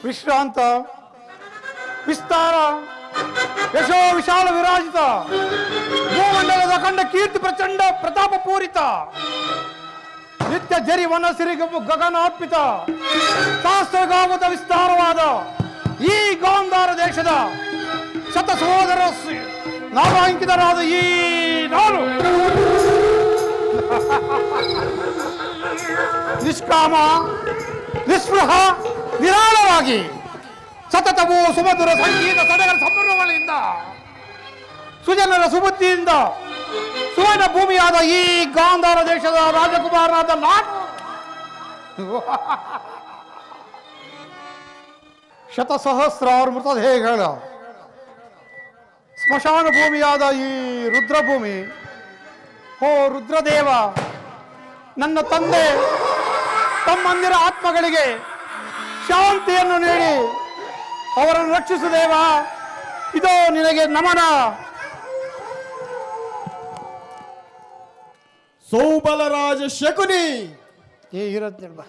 ವಿಶ್ರಾಂತ ವಿಸ್ತಾರ ಯಶೋ ವಿಶಾಲ ವಿರಾಜಿತ ಭೂಮಂಡಲದ ಕಂಡ ಕೀರ್ತಿ ಪ್ರಚಂಡ ಪ್ರತಾಪ ಪೂರಿತ ನಿತ್ಯ ಜರಿ ವನಸಿರಿ ಗಗನಾರ್ಪಿತ ಸಹಸ್ರಗಾಮದ ವಿಸ್ತಾರವಾದ ಈ ಗಾಂಧಾರ ದೇಶದ ಶತ ಸಹೋದರ ನಾಮಾಂಕಿತರಾದ ಈ ನಾನು ನಿಷ್ಕಾಮ ನಿಸ್ಪೃಹ ನಿರಾಳವಾಗಿ ಸತತವೂ ಸುಮಧುರ ಸಂಗೀತ ಸಡಗರ ಸಂಭ್ರಮಗಳಿಂದ ಸುಜನರ ಸುಬುದ್ಧಿಯಿಂದ ಸುವರ್ಣ ಭೂಮಿಯಾದ ಈ ಗಾಂಧಾರ ದೇಶದ ರಾಜಕುಮಾರನಾದ ನಾನು ಶತಸಹಸ್ರಾರು ಮೃತದೇಹಗಳ ಸ್ಮಶಾನ ಭೂಮಿಯಾದ ಈ ರುದ್ರಭೂಮಿ, ಓ ರುದ್ರದೇವ, ನನ್ನ ತಂದೆ ತಮ್ಮಂದಿರ ಆತ್ಮಗಳಿಗೆ ಶಾಂತಿಯನ್ನು ನೀಡಿ ಅವರನ್ನು ರಕ್ಷಿಸು ದೇವ. ಇದೋ ನಿನಗೆ ನಮನ. ಸೌಬಲರಾಜ ಶಕುನಿ ಇರತ್ತೇಳ್ಬ.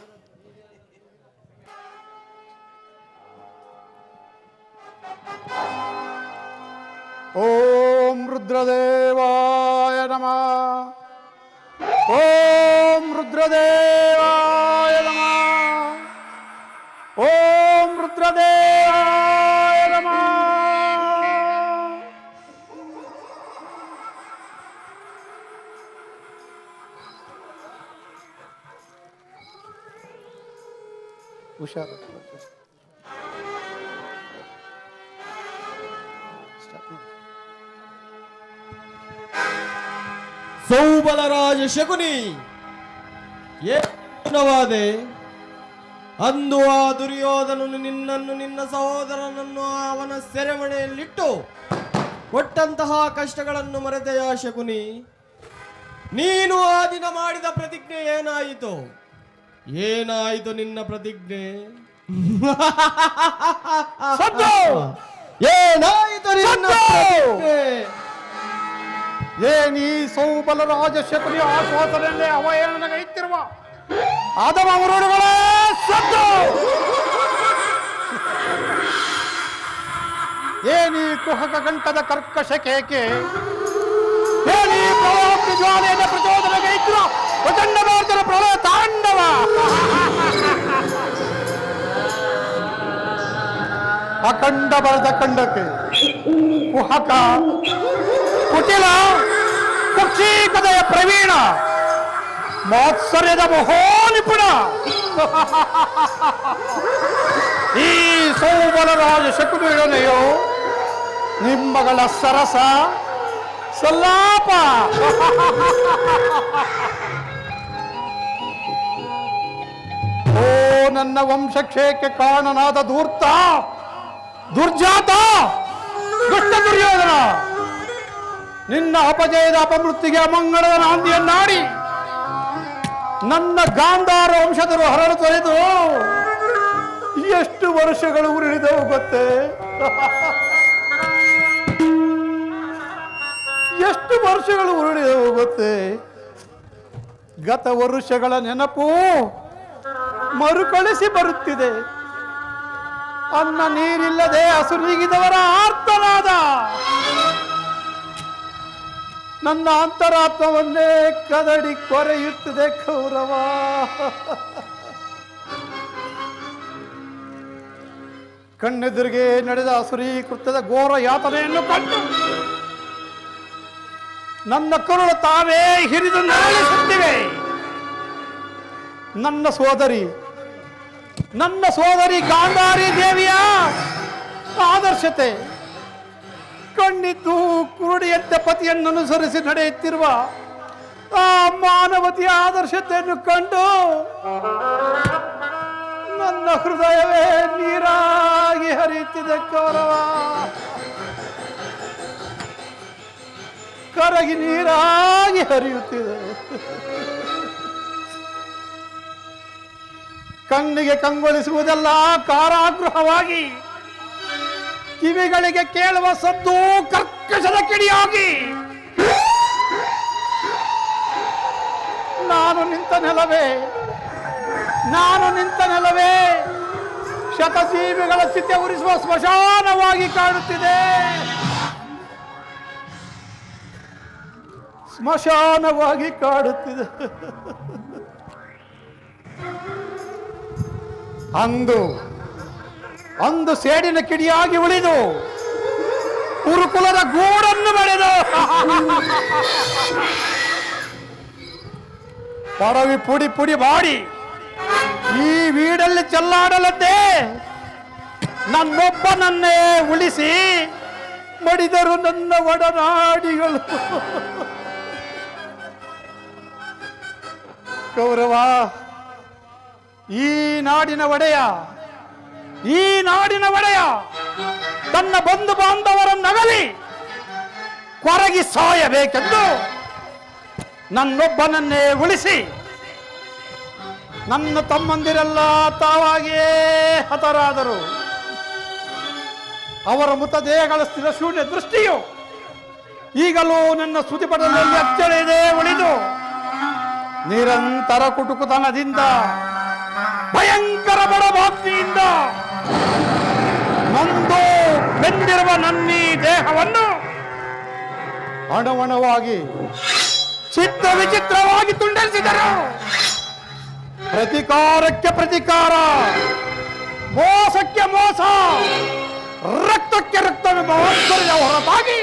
ಓಂ ರುದ್ರದೇವಾಯ ನಮಃ. ಓಂ ರುದ್ರದೇವಾಯ ನಮಃ. ಓಂ ರುದ್ರದೇವಾಯ ನಮಃ. ಹುಷಾರು. ಸೌಬಲರಾಜ ಶಕುನಿ, ಏನವಾದೆ? ಅಂದು ಆ ದುರ್ಯೋಧನನು ನಿನ್ನನ್ನು ನಿನ್ನ ಸಹೋದರನನ್ನು ಅವನ ಸೆರೆಮನೆಯಲ್ಲಿಟ್ಟು ಕೊಟ್ಟಂತಹ ಕಷ್ಟಗಳನ್ನು ಮರೆತೆಯ ಶಕುನಿ? ನೀನು ಆ ದಿನ ಮಾಡಿದ ಪ್ರತಿಜ್ಞೆ ಏನಾಯಿತು? ಏನಾಯಿತು ನಿನ್ನ ಪ್ರತಿಜ್ಞೆ? ಏನಾಯಿತು ನಿನ್ನ ಪ್ರತಿಜ್ಞೆ? ಏನೀ ಸೌಬಲರಾಜ ಶಕುನಿ ಆಶ್ವಾಸನೆಯಲ್ಲೇ ಅವಹೇಳನಗೈತಿರುವ ಆದಮ ಮರುಳುಗಳೇ ಸದ್ದು! ಏನೀ ಕುಹಕ ಕಂಠದ ಕರ್ಕಶ ಕೇಕೆ? ಏನೀ ಪ್ರವಾಹಿ ಜ್ವಾಲೆಯ ಪ್ರಚೋದನೆಗೈತಿರುವ ಪ್ರಚಂಡ ಭಾರತದ ಪ್ರಳಯ ತಾಂಡವ! ಅಖಂಡ ಬರದ ಖಂಡಕ್ಕೆ ಕುಹಕ ಕುಟಿಲ ಕುಕ್ಷೀಕತೆಯ ಪ್ರವೀಣ ಮಾತ್ಸರ್ಯದ ಮಹೋನಿಪುಣ ಈ ಸೌಬಲರಾಜ ಶಕುನಿಯೊಡನೆಯೋ ನಿಮ್ಮಗಳ ಸರಸ ಸಲ್ಲಾಪ. ಓ ನನ್ನ ವಂಶಕ್ಷಯಕ್ಕೆ ಕಾರಣನಾದ ಧೂರ್ತ, ದುರ್ಜಾತ, ದುಷ್ಟ ದುರ್ಯೋಧನ, ನಿನ್ನ ಅಪಜಯದ ಅಪಮೃತ್ತಿಗೆ ಅಮಂಗಳದ ನಾಂದಿಯನ್ನಾಡಿ ನನ್ನ ಗಾಂಧಾರ ವಂಶದರು ಹರಳು ತೊರೆದು ಎಷ್ಟು ವರ್ಷಗಳು ಉರುಳಿದವು ಗೊತ್ತೇ? ಎಷ್ಟು ವರ್ಷಗಳು ಉರುಳಿದವು ಗೊತ್ತೇ? ಗತ ವರುಷಗಳ ನೆನಪು ಮರುಕಳಿಸಿ ಬರುತ್ತಿದೆ. ಅನ್ನ ನೀರಿಲ್ಲದೆ ಹಸುನೀಗಿದವರ ಆರ್ತನಾದ ನನ್ನ ಅಂತರಾತ್ಮವನ್ನೇ ಕದಡಿ ಕೊರೆಯುತ್ತದೆ ಕೌರವ. ಕಣ್ಣೆದುರಿಗೆ ನಡೆದ ಅಸುರೀ ಕೃತ್ಯದ ಘೋರ ಯಾತನೆಯನ್ನು ಕಂಡು ನನ್ನ ಕರುಳು ತಾವೇ ಹಿರಿದು ನರಳಿಸುತ್ತಿವೆ. ನನ್ನ ಸೋದರಿ ಗಾಂಧಾರಿ ದೇವಿಯ ಆದರ್ಶತೆ ಕಣ್ಣಿದ್ದು ಕುರುಡಿಯಂತೆ ಪತಿಯನ್ನು ಅನುಸರಿಸಿ ನಡೆಯುತ್ತಿರುವ ಆ ಮಾನವತಿಯ ಆದರ್ಶತೆಯನ್ನು ಕಂಡು ನನ್ನ ಹೃದಯವೇ ನೀರಾಗಿ ಹರಿಯುತ್ತಿದೆ ಕೌರವ. ಕರಗಿ ನೀರಾಗಿ ಹರಿಯುತ್ತಿದೆ. ಕಣ್ಣಿಗೆ ಕಂಗೊಳಿಸುವುದೆಲ್ಲ ಕಾರಾಗೃಹವಾಗಿ, ಕಿವಿಗಳಿಗೆ ಕೇಳುವ ಸದ್ದು ಕರ್ಕಶದ ಕಿಡಿಯಾಗಿ, ನಾನು ನಿಂತ ನೆಲವೇ ಶತಜೀವಿಗಳ ಚಿತೆ ಉರಿಸುವ ಸ್ಮಶಾನವಾಗಿ ಕಾಣುತ್ತಿದೆ. ಸ್ಮಶಾನವಾಗಿ ಕಾಣುತ್ತಿದೆ. ಅಂದು ಸೇಡಿನ ಕಿಡಿಯಾಗಿ ಉಳಿದು ಕುರುಕುಲದ ಗೂಡನ್ನು ಬಳೆದು ಪಡವಿ ಪುಡಿ ಪುಡಿ ಮಾಡಿ ಈ ವೀಡಲ್ಲಿ ಚೆಲ್ಲಾಡಲದ್ದೇ ನನ್ನೊಬ್ಬನನ್ನೇ ಉಳಿಸಿ ಮಡಿದರು ನನ್ನ ಒಡನಾಡಿಗಳು. ಕೌರವ, ಈ ನಾಡಿನ ಒಡೆಯ ತನ್ನ ಬಂಧು ಬಾಂಧವರನ್ನಗಲಿ ಕೊರಗಿ ಸಾಯಬೇಕೆಂದು ನನ್ನೊಬ್ಬನನ್ನೇ ಉಳಿಸಿ ನನ್ನ ತಮ್ಮಂದಿರೆಲ್ಲ ತಾವಾಗಿಯೇ ಹತರಾದರು. ಅವರ ಮೃತದೇಹಗಳ ಸ್ಥಿರ ಶೂನ್ಯ ದೃಷ್ಟಿಯು ಈಗಲೂ ನನ್ನ ಸ್ತುತಿಪಟದಲ್ಲಿ ಅಚ್ಚಳಿಯದೆ ಉಳಿದು ನಿರಂತರ ಕುಟುಕುತನದಿಂದ ಭಯಂಕರ ಬಡಭಾಗ್ನಿಯಿಂದ ನೊಂದು ಬೆಂದಿರುವ ನನ್ನೀ ದೇಹವನ್ನು ಅಣವಣವಾಗಿ ಚಿತ್ರ ವಿಚಿತ್ರವಾಗಿ ತುಂಡರಿಸಿದರು. ಪ್ರತಿಕಾರಕ್ಕೆ ಪ್ರತಿಕಾರ, ಮೋಸಕ್ಕೆ ಮೋಸ, ರಕ್ತಕ್ಕೆ ರಕ್ತವೆಂಬ ಆಶ್ಚರ್ಯ ಹೊರತಾಗಿ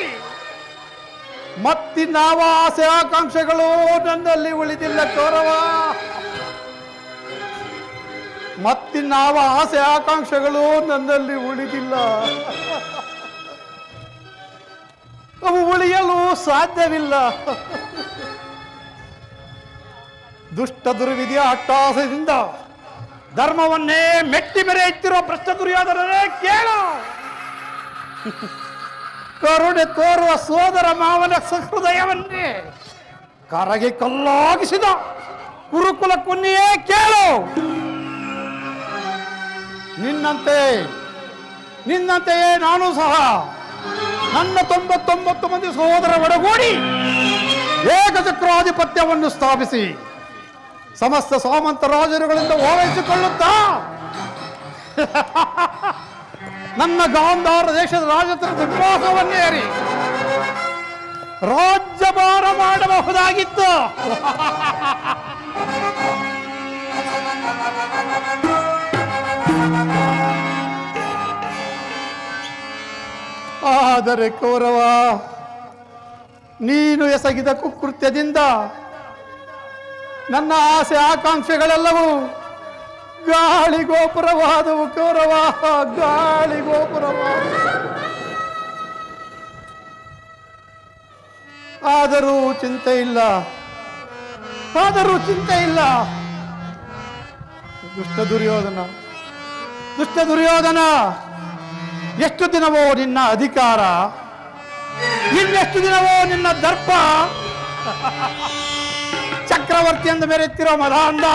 ಮತ್ತಿನ್ನಾವ ಆಸೆ ಆಕಾಂಕ್ಷೆಗಳು ನನ್ನಲ್ಲಿ ಉಳಿದಿಲ್ಲ ಕೌರವ. ಮತ್ತಿನ್ನಾವ ಆಸೆ ಆಕಾಂಕ್ಷೆಗಳು ನನ್ನಲ್ಲಿ ಉಳಿದಿಲ್ಲ. ಅವು ಉಳಿಯಲು ಸಾಧ್ಯವಿಲ್ಲ. ದುಷ್ಟ ದುರ್ವಿಧಿಯ ಅಟ್ಟಾಸದಿಂದ ಧರ್ಮವನ್ನೇ ಮೆಟ್ಟಿ ಮೆರೆಯುತ್ತಿರುವ ಭ್ರಷ್ಟ ದುರ್ಯೋಧನರೇ ಕೇಳು. ಕರುಣೆ ತೋರುವ ಸೋದರ ಮಾವನ ಸಹೃದಯವನ್ನೇ ಕರಗಿ ಕಲ್ಲಾಗಿಸಿದ ಕುರುಕುಲ ಕುನ್ನಿಯೇ ಕೇಳು. ನಿನ್ನಂತೆಯೇ ನಾನು ಸಹ ನನ್ನ 99 ಮಂದಿ ಸಹೋದರ ಒಡಗೂಡಿ ಏಕಚಕ್ರಾಧಿಪತ್ಯವನ್ನು ಸ್ಥಾಪಿಸಿ ಸಮಸ್ತ ಸಾಮಂತ ರಾಜರುಗಳಿಂದ ಓಲೈಸಿಕೊಳ್ಳುತ್ತಾ ನನ್ನ ಗಾಂಧಾರ ದೇಶದ ರಾಜತರ ಸಿಂಹಾಸವನ್ನೇರಿ ರಾಜ್ಯಭಾರ ಮಾಡಬಹುದಾಗಿತ್ತು. ಆದರೆ ಕೌರವ, ನೀನು ಎಸಗಿದ ಕುಕೃತ್ಯದಿಂದ ನನ್ನ ಆಸೆ ಆಕಾಂಕ್ಷೆಗಳೆಲ್ಲವೂ ಗಾಳಿ ಗೋಪುರವಾದವು ಕೌರವ, ಗಾಳಿ ಗೋಪುರವಾದವು. ಆದರೂ ಚಿಂತೆ ಇಲ್ಲ. ದುಷ್ಟ ದುರ್ಯೋಧನ, ಎಷ್ಟು ದಿನವೋ ನಿನ್ನ ಅಧಿಕಾರ, ಇನ್ನೆಷ್ಟು ದಿನವೋ ನಿನ್ನ ದರ್ಪ, ಚಕ್ರವರ್ತಿ ಎಂದು ಮೆರೆಯುತ್ತಿರೋ ಮದಾಂಧ.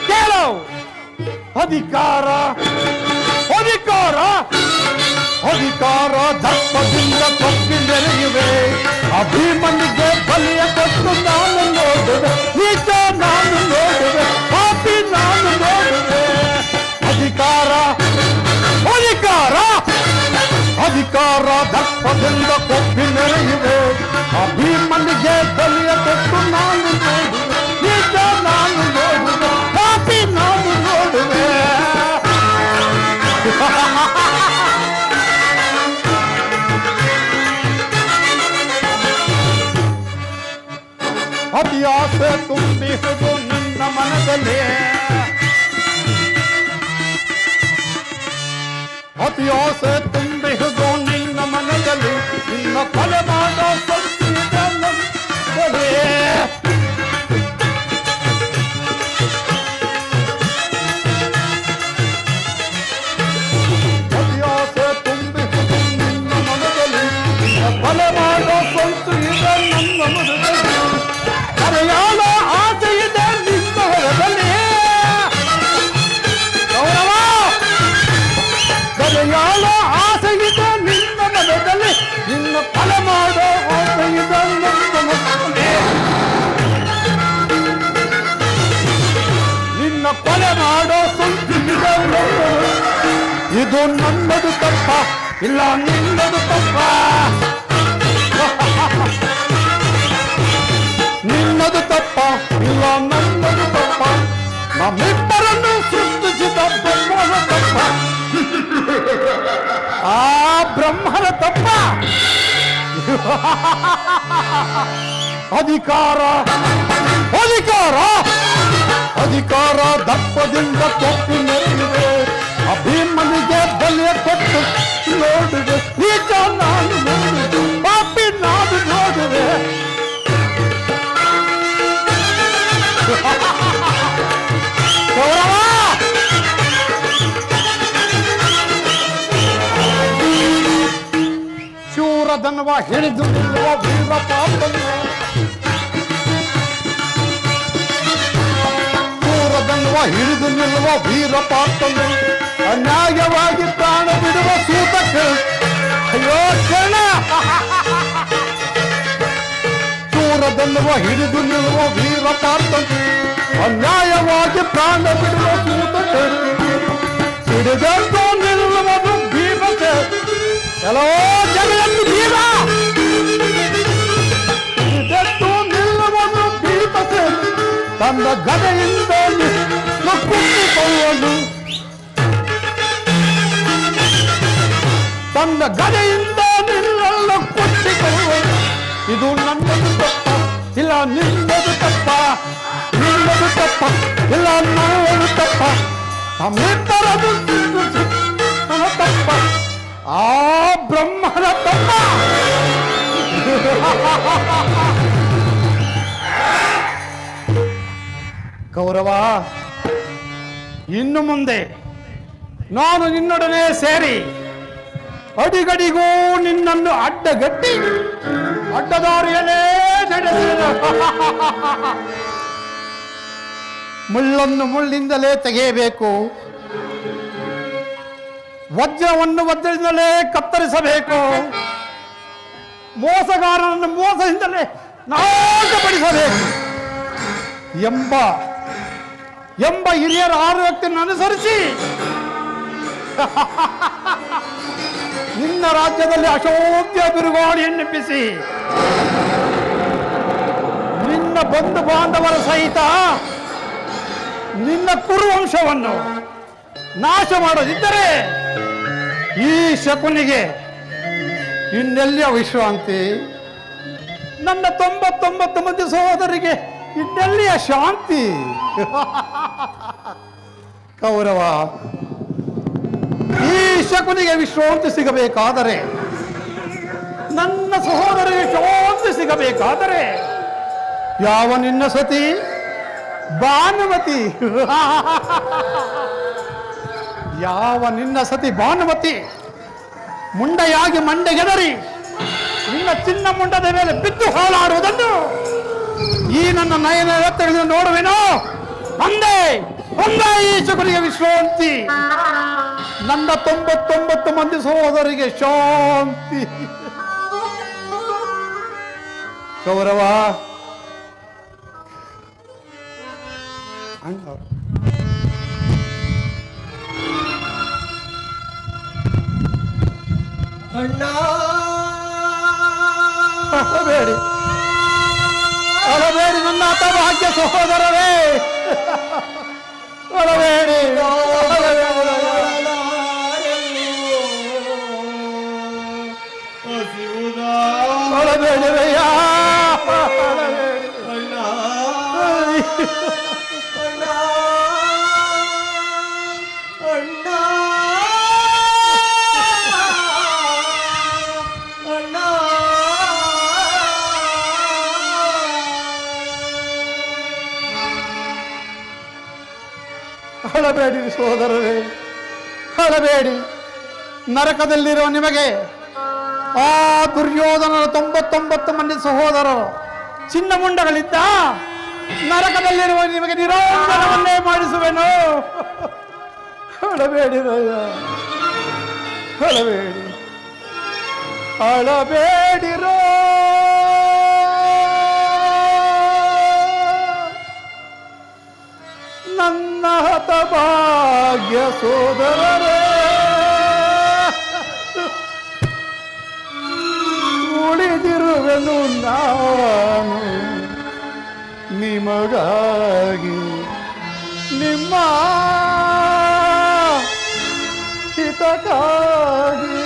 ಕೇಳು, ಅಧಿಕಾರ ದರ್ಪದಿಂದ ಕೊಪ್ಪಿ ಮೆರೆಯುವೆ. ಅಭಿಮನ್ಯುಗೆ ಬಲಿಯ ಕೊಟ್ಟು ನಾನು ನೋಡುವೆ, ನೀಚ ನಾನು ನೋಡುವೆ, ಪಾಪಿ ನಾನು ನೋಡುವೆ. ಅಧಿಕಾರ ದರ್ಪದಿಂದ ಕೊಪ್ಪಿ ಮೆರೆಯುವೆ. ಅಭಿಮನ್ಯುಗೆ ಬಲಿಯ ಕೊಟ್ಟು ನಾನು ನೋಡುವೆ, ನೀಚ ನಾನು ನೋಡುವೆ, ಪಾಪಿ ನಾನು ನೋಡುವೆ. ಅತಿ ಆಸೆ ತುಂಬಿ ಇದು ನನ್ನದು ತಪ್ಪ ಇಲ್ಲ ನಿನ್ನದು ತಪ್ಪ ನಿನ್ನದು ತಪ್ಪ ಇಲ್ಲ ನನ್ನದು ತಪ್ಪ ನಮ್ಮಿಬ್ಬರನ್ನು ಸೃಷ್ಟಿಸಿದ ಬ್ರಹ್ಮನ ತಪ್ಪ ಆ ಬ್ರಹ್ಮನ ತಪ್ಪ ಅಧಿಕಾರ ಅಧಿಕಾರ ಅಧಿಕಾರ ದಪ್ಪದಿಂದ ತಪ್ಪಿ ನೆರವಿದೆ ಅಭಿಮನಿಗೆ ಬಲಿಯ ಕೊಟ್ಟು ನೋಡಿದೆ ನೀಚ ನಾನು ನೋಡಿದೆ ಪಾಪಿ ನಾನು ನೋಡಿದೆ ಗೌರವ ಶೂರಧನ್ವ ಹಿಡಿದು ನಿಲ್ಲುವ ವೀರ ಪಾಪನು ಶೂರಧನ್ವ ಹಿಡಿದು ನಿಲ್ಲುವ ವೀರ ಪಾಪನು ಅನ್ಯಾಯವಾಗಿ ಪ್ರಾಣ ಬಿಡುವ ಸೂತಕ್ಕೆ ಅಯ್ಯೋ ಕರ್ಣ ಶೂರಧನ್ವ ಹಿಡಿದು ನಿಲ್ಲುವ ವೀರ ಪಾಪನು ಅನ್ಯಾಯವಾಗಿ ಪ್ರಾಣ ಬಿಡುವ ಸೂತಕ್ಕೆ ಸಿಡಿದೆಂದು ನಿಲ್ಲುವುದು ಭೀಮತೆ ಎಲ್ಲೋ ಜಗತ್ತು ಭೀಮ ಸಿಡಿದೆಂದು ನಿಲ್ಲುವುದು ಭೀಮತೆ ತನ್ನ ಗದೆಯಿಂದ ಕುಟ್ಟಿಕೊಳ್ಳುವುದು ತನ್ನ ಗದೆಯಿಂದ ನಿಲ್ಲಲು ಕುಟ್ಟಿಕೊಳ್ಳುವುದು ಇದು ನನ್ನದು ತಪ್ಪ ಇಲ್ಲ ನಿನ್ನದು ತಪ್ಪ ನಿನ್ನದು ತಪ್ಪ ಇಲ್ಲ ನನ್ನದು ತಪ್ಪ ನಮ್ಮಿಬ್ಬರದು ನನ್ನ ತಪ್ಪ ಆ ಬ್ರಹ್ಮನ ತಪ್ಪ ಗೌರವ ಇನ್ನು ಮುಂದೆ ನಾನು ನಿನ್ನೊಡನೆ ಸೇರಿ ಅಡಿಗಡಿಗೂ ನಿನ್ನನ್ನು ಅಡ್ಡಗಟ್ಟಿ ಅಡ್ಡದಾರಿಯಲ್ಲೇ ನಡೆಸಿದ ಮುಳ್ಳನ್ನು ಮುಳ್ಳಿಂದಲೇ ತೆಗೆಯಬೇಕು ವಜ್ರವನ್ನು ವಜ್ರದಿಂದಲೇ ಕತ್ತರಿಸಬೇಕು ಮೋಸಗಾರನನ್ನು ಮೋಸದಿಂದಲೇ ನಾಶಪಡಿಸಬೇಕು ಎಂಬ ಹಿರಿಯರ ಆರೋಗ್ಯವನ್ನು ಅನುಸರಿಸಿ ನಿನ್ನ ರಾಜ್ಯದಲ್ಲಿ ಅಶೋಧ್ಯ ಬಿರುಗಾಳಿಯನ್ನೆಬ್ಬಿಸಿ ನಿನ್ನ ಬಂಧು ಬಾಂಧವರ ಸಹಿತ ನಿನ್ನ ಕುರುವಂಶವನ್ನು ನಾಶ ಮಾಡದಿದ್ದರೆ ಈ ಶಕುನಿಗೆ ಇನ್ನೆಲ್ಲಿಯ ವಿಶ್ರಾಂತಿ ನನ್ನ 99 ಮಂದಿ ಸಹೋದರಿಗೆ ಇನ್ನೆಲ್ಲಿಯ ಶಾಂತಿ ಕೌರವ ಈ ಶಕುನಿಗೆ ವಿಶ್ರಾಂತಿ ಸಿಗಬೇಕಾದರೆ ನನ್ನ ಸಹೋದರಿಗೆ ಶಾಂತಿ ಸಿಗಬೇಕಾದರೆ ಯಾವ ನಿನ್ನ ಸತಿ ಭಾನುಮತಿ ಯಾವ ನಿನ್ನ ಸತಿ ಭಾನುಮತಿ ಮುಂಡೆಯಾಗಿ ಮಂಡೆಗೆದರಿ ನಿನ್ನ ಚಿನ್ನ ಮುಂಡದ ಮೇಲೆ ಬಿದ್ದು ಹಾಳಾಡುವುದನ್ನು ಈ ನನ್ನ ನಯನ ರಕ್ತಗಳಿಂದ ನೋಡುವೆನೋ ಒಂದೇ ಈ ಶಕುನಿಗೆ ವಿಶ್ರಾಂತಿ ನನ್ನ 99 ಮಂದಿ ಸಹೋದರಿಗೆ ಶಾಂತಿ ಗೌರವ ಅಣ್ಣ ಅಳಬೇಡಿ ಅಳಬೇಡಿ ನನ್ನ ಭಾಗ್ಯ ಸಹೋದರರೇ ಅಳಬೇಡಿ ಅಳಬೇಡಿ ಹಳಬೇಡಿ ಸೋದರರೇ ಹಳಬೇಡಿ ನರಕದಲ್ಲಿರುವ ನಿಮಗೆ ಆ ದುರ್ಯೋಧನರ 99 ಮಂದಿ ಸಹೋದರರು ಚಿನ್ನ ಮುಂಡಗಳಿದ್ದ ನರಕದಲ್ಲಿರುವ ನಿಮಗೆ ನಿರಂಜನವನ್ನೇ ಮಾಡಿಸುವೆನು ಹಳಬೇಡಿ ರಯ್ಯ ಹಳಬೇಡಿ ಅಳಬೇಡಿರೋ ನನ್ನ ಹತಭಾಗ್ಯ ಸೋದರರೇ ಸುಡುವೆನು ನಾನು ನಿಮಗಾಗಿ ನಿಮ್ಮ ಹಿತಕ್ಕಾಗಿ.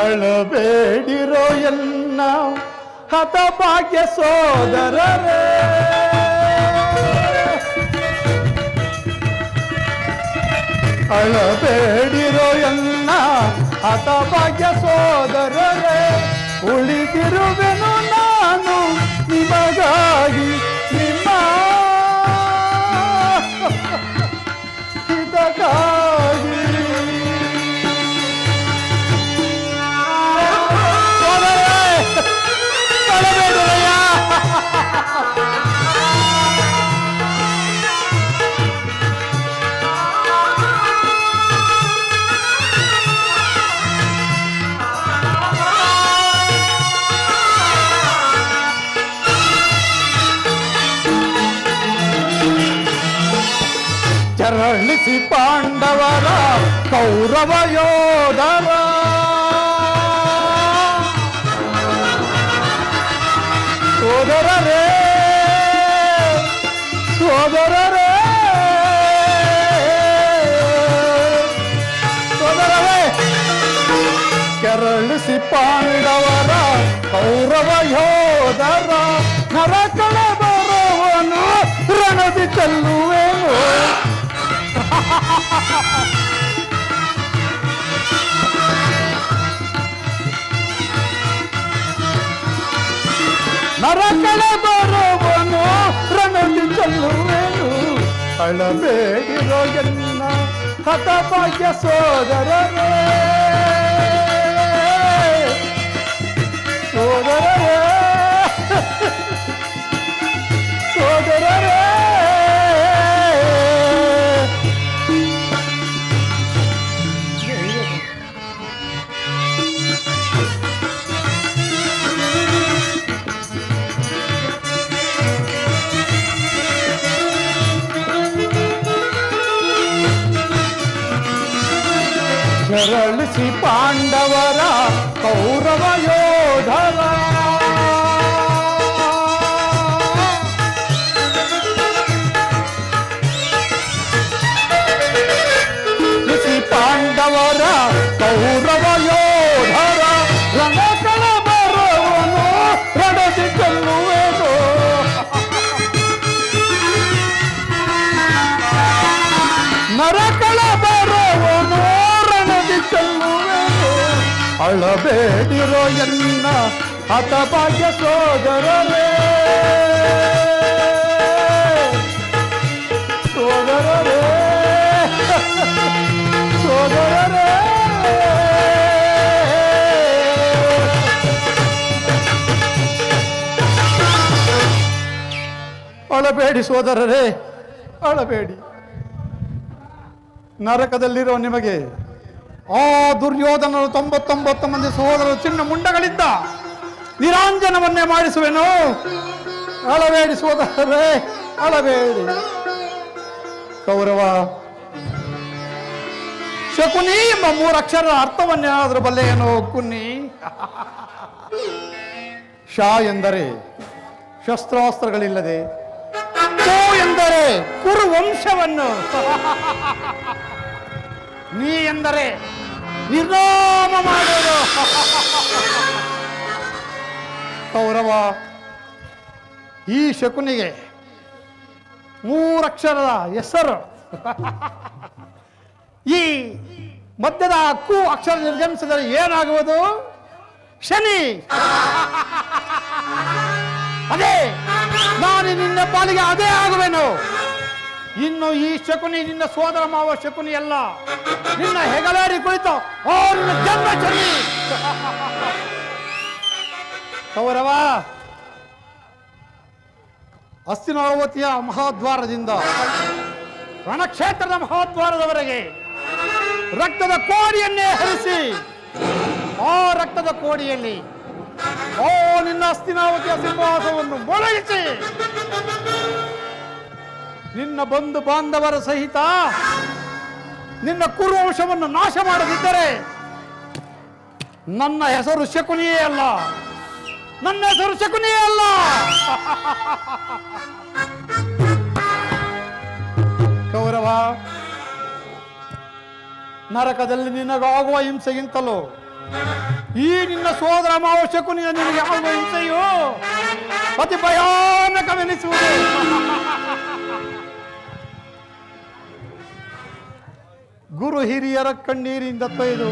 ಅಳಬೇಡಿರೋ ಎನ್ನ ಹತಭಾಗ್ಯ ಸೋದರರೇ, ಅಳಬೇಡಿರೋ ಎನ್ನ ಹತಭಾಗ್ಯ ಸೋದರರೇ, ಉಳಿದಿರುವೆನು ನಾನು ನಿಮಗಾಗಿ ನಿಮ್ಮ ಹಿತಕ್ಕಾಗಿ. ಚರಳಿಸಿ ಪಾಂಡವರ ಕೌರವ ಯೋಧರ, ಸೋದರರೇ ಸೋದರರೇ ಸೋದರರೇ, ಕೆರಳಿಸಿ ಪಾಂಡವರ ಕೌರವ ಯೋಧರ, ನರಕಳ ಬರುವನು ರಣದಿ ಚೆಲ್ಲುವೆನು. ನರಕಳ ಬರುವನು ರಣದಿ ಚೆಲ್ಲುವೆನು. ಅಳಬೇಡಿರೋ ಎನ್ನ ಹತಭಾಗ್ಯ ಸೋದರರೇ, ಸೋದರರೇ ಸೋದರರೇ. ಕೆರಳಿಸಿ ಪಾಂಡವರ ಕೌರವ ಯೋಧರ, ಪಾಂಡವರ ಕೌರವ ಯೋಧರ, ರಣಕಳ ಬರುವನು ರಣದಿ ಚೆಲ್ಲುವೆನು. ನರಕಳ ಬರುವನು ರಣದಿ ಚೆಲ್ಲುವೆನು. ಅಳಬೇಡಿರೋ ಎನ್ನ ಹತಭಾಗ್ಯ ಸೋದರರೇ, ಸೋದರರೇ ಸೋದರರೇ. ಅಳಬೇಡಿ ಸೋದರರೇ, ಅಳಬೇಡಿ. ನರಕದಲ್ಲಿರೋ ನಿಮಗೆ ಆ ದುರ್ಯೋಧನರು 99 ಮಂದಿ ಸಹೋದರರು ಚಿನ್ನ ಮುಂಡಗಳಿದ್ದ ನಿರಾಂಜನವನ್ನೇ ಮಾಡಿಸುವೆನು. ಅಳಬೇಡಿ ಸೋದರರೇ, ಅಳಬೇಡಿ. ಕೌರವ ಶಕುನಿ ಎಂಬ 3 ಅಕ್ಷರದ ಅರ್ಥವನ್ನೇನಾದರೂ ಬಲ್ಲೆಯೇನೋ ಕುನ್ನಿ? ಶಾ ಎಂದರೆ ಶಸ್ತ್ರಾಸ್ತ್ರಗಳಿಲ್ಲದೆ, ಕೋ ಎಂದರೆ ಕುರು ವಂಶವನ್ನು, ನೀ ಎಂದರೆ ನಿರ್ನಾಮ ಮಾಡುವುದು. ಕೌರವ, ಈ ಶಕುನಿಗೆ 3 ಅಕ್ಷರದ ಹೆಸರು. ಈ ಮಧ್ಯದ ಕು ಅಕ್ಷರ ನಿರ್ಗಮಿಸಿದರೆ ಏನಾಗುವುದು? ಶನಿ. ಅದೇ ನಾನು ನಿನ್ನ ಪಾಲಿಗೆ ಅದೇ ಆಗುವೆನು. ಇನ್ನು ಈ ಶಕುನಿ ನಿನ್ನ ಸೋದರ ಮಾವ ಶಕುನಿ ಅಲ್ಲ, ನಿನ್ನ ಹೆಗಲೇರಿ ಕುಳಿತು ನಿನ್ನ ಜನ್ಮ ಶನಿ. ಕೌರವ, ಹಸ್ತಿನಾವತಿಯ ಮಹಾದ್ವಾರದಿಂದ ರಣಕ್ಷೇತ್ರದ ಮಹಾದ್ವಾರದವರೆಗೆ ರಕ್ತದ ಕೋಡಿಯನ್ನೇ ಹರಿಸಿ, ಆ ರಕ್ತದ ಕೋಡಿಯಲ್ಲಿ ನಿನ್ನ ಹಸ್ತಿನಾವತಿಯ ಸಿಂಹಾಸವನ್ನು ಮೊಳಗಿಸಿ ನಿನ್ನ ಬಂಧು ಬಾಂಧವರ ಸಹಿತ ನಿನ್ನ ಕುರುವಂಶವನ್ನು ನಾಶ ಮಾಡದಿದ್ದರೆ ನನ್ನ ಹೆಸರು ಶಕುನಿಯೇ ಅಲ್ಲ, ನನ್ನ ಹೆಸರು ಶಕುನಿಯೇ ಅಲ್ಲ. ಕೌರವ, ನರಕದಲ್ಲಿ ನಿನಗಾಗುವ ಹಿಂಸೆಗಿಂತಲೂ ಈ ನಿನ್ನ ಸೋದರ ಮಾವ ಶಕುನಿಯ ನಿನಗೆ ಆಗುವ ಹಿಂಸೆಯು ಅತಿ ಭಯಾನಕವೆನಿಸುವುದು. ಗುರು ಹಿರಿಯರ ಕಣ್ಣೀರಿಂದ ತೊಯ್ದು,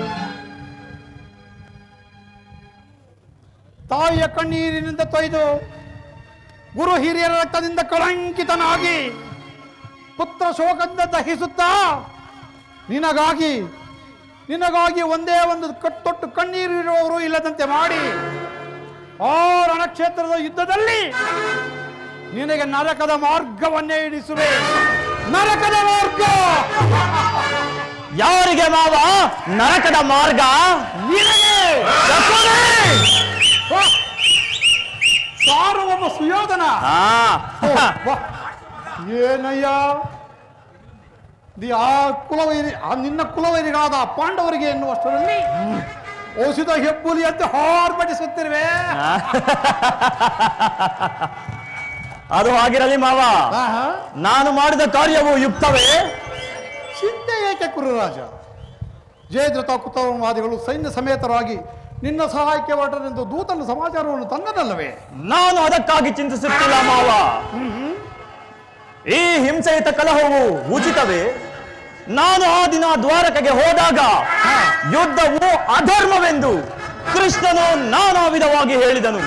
ತಾಯಿಯ ಕಣ್ಣೀರಿನಿಂದ ತೊಯ್ದು, ಗುರು ಹಿರಿಯರ ರಕ್ತದಿಂದ ಕಳಂಕಿತನಾಗಿ ಪುತ್ರ ಶೋಕದಿಂದ ದಹಿಸುತ್ತಾ ನಿನಗಾಗಿ ಒಂದೇ ಒಂದು ಕಟ್ಟೊಟ್ಟು ಕಣ್ಣೀರಿರುವವರು ಇಲ್ಲದಂತೆ ಮಾಡಿ ಆ ರಣಕ್ಷೇತ್ರದ ಯುದ್ಧದಲ್ಲಿ ನಿನಗೆ ನರಕದ ಮಾರ್ಗವನ್ನೇ ಇಡಿಸುವೆ. ನರಕದ ಮಾರ್ಗ ಯಾರಿಗೆ ಮಾವ ನರಕದ ಮಾರ್ಗ? ನಿನಗೆ. ಸಾರ್ವಭೌಮ ಸುಯೋಧನ. ಏನಯ್ಯ, ಆ ಕುಲವೈರಿ, ನಿನ್ನ ಕುಲವೈರಿಗಳಾದ ಪಾಂಡವರಿಗೆ ಎನ್ನುವಷ್ಟರಲ್ಲಿ ಔಷಧ ಹೆಬ್ಬುಲಿಯಂತೆ ಹಾರ್ಪಡಿಸುತ್ತಿರುವೆ. ಅದು ಆಗಿರಲಿ ಮಾವ, ನಾನು ಮಾಡಿದ ಕಾರ್ಯವು ಯುಕ್ತವೇ? ಚಿಂತೆ ಏಕೆ ಕುರುರಾಜ? ಜಯದ್ರಥ ಕುತವಾದಿಗಳು ಸೈನ್ಯ ಸಮೇತರಾಗಿ ನಿನ್ನ ಸಹಾಯಕ್ಕೆ ಹೊರಟರೆಂದು ದೂತನ ಸಮಾಚಾರವನ್ನು ತಂದನಲ್ಲವೇ? ನಾನು ಅದಕ್ಕಾಗಿ ಚಿಂತಿಸುತ್ತಿಲ್ಲ ಮಾವ. ಈ ಹಿಂಸೆಯುತ ಕಲಹವು ಉಚಿತವೇ? ನಾನು ಆ ದಿನ ದ್ವಾರಕೆಗೆ ಹೋದಾಗ ಯುದ್ಧವು ಅಧರ್ಮವೆಂದು ಕೃಷ್ಣನು ನಾನಾ ವಿಧವಾಗಿ ಹೇಳಿದನು.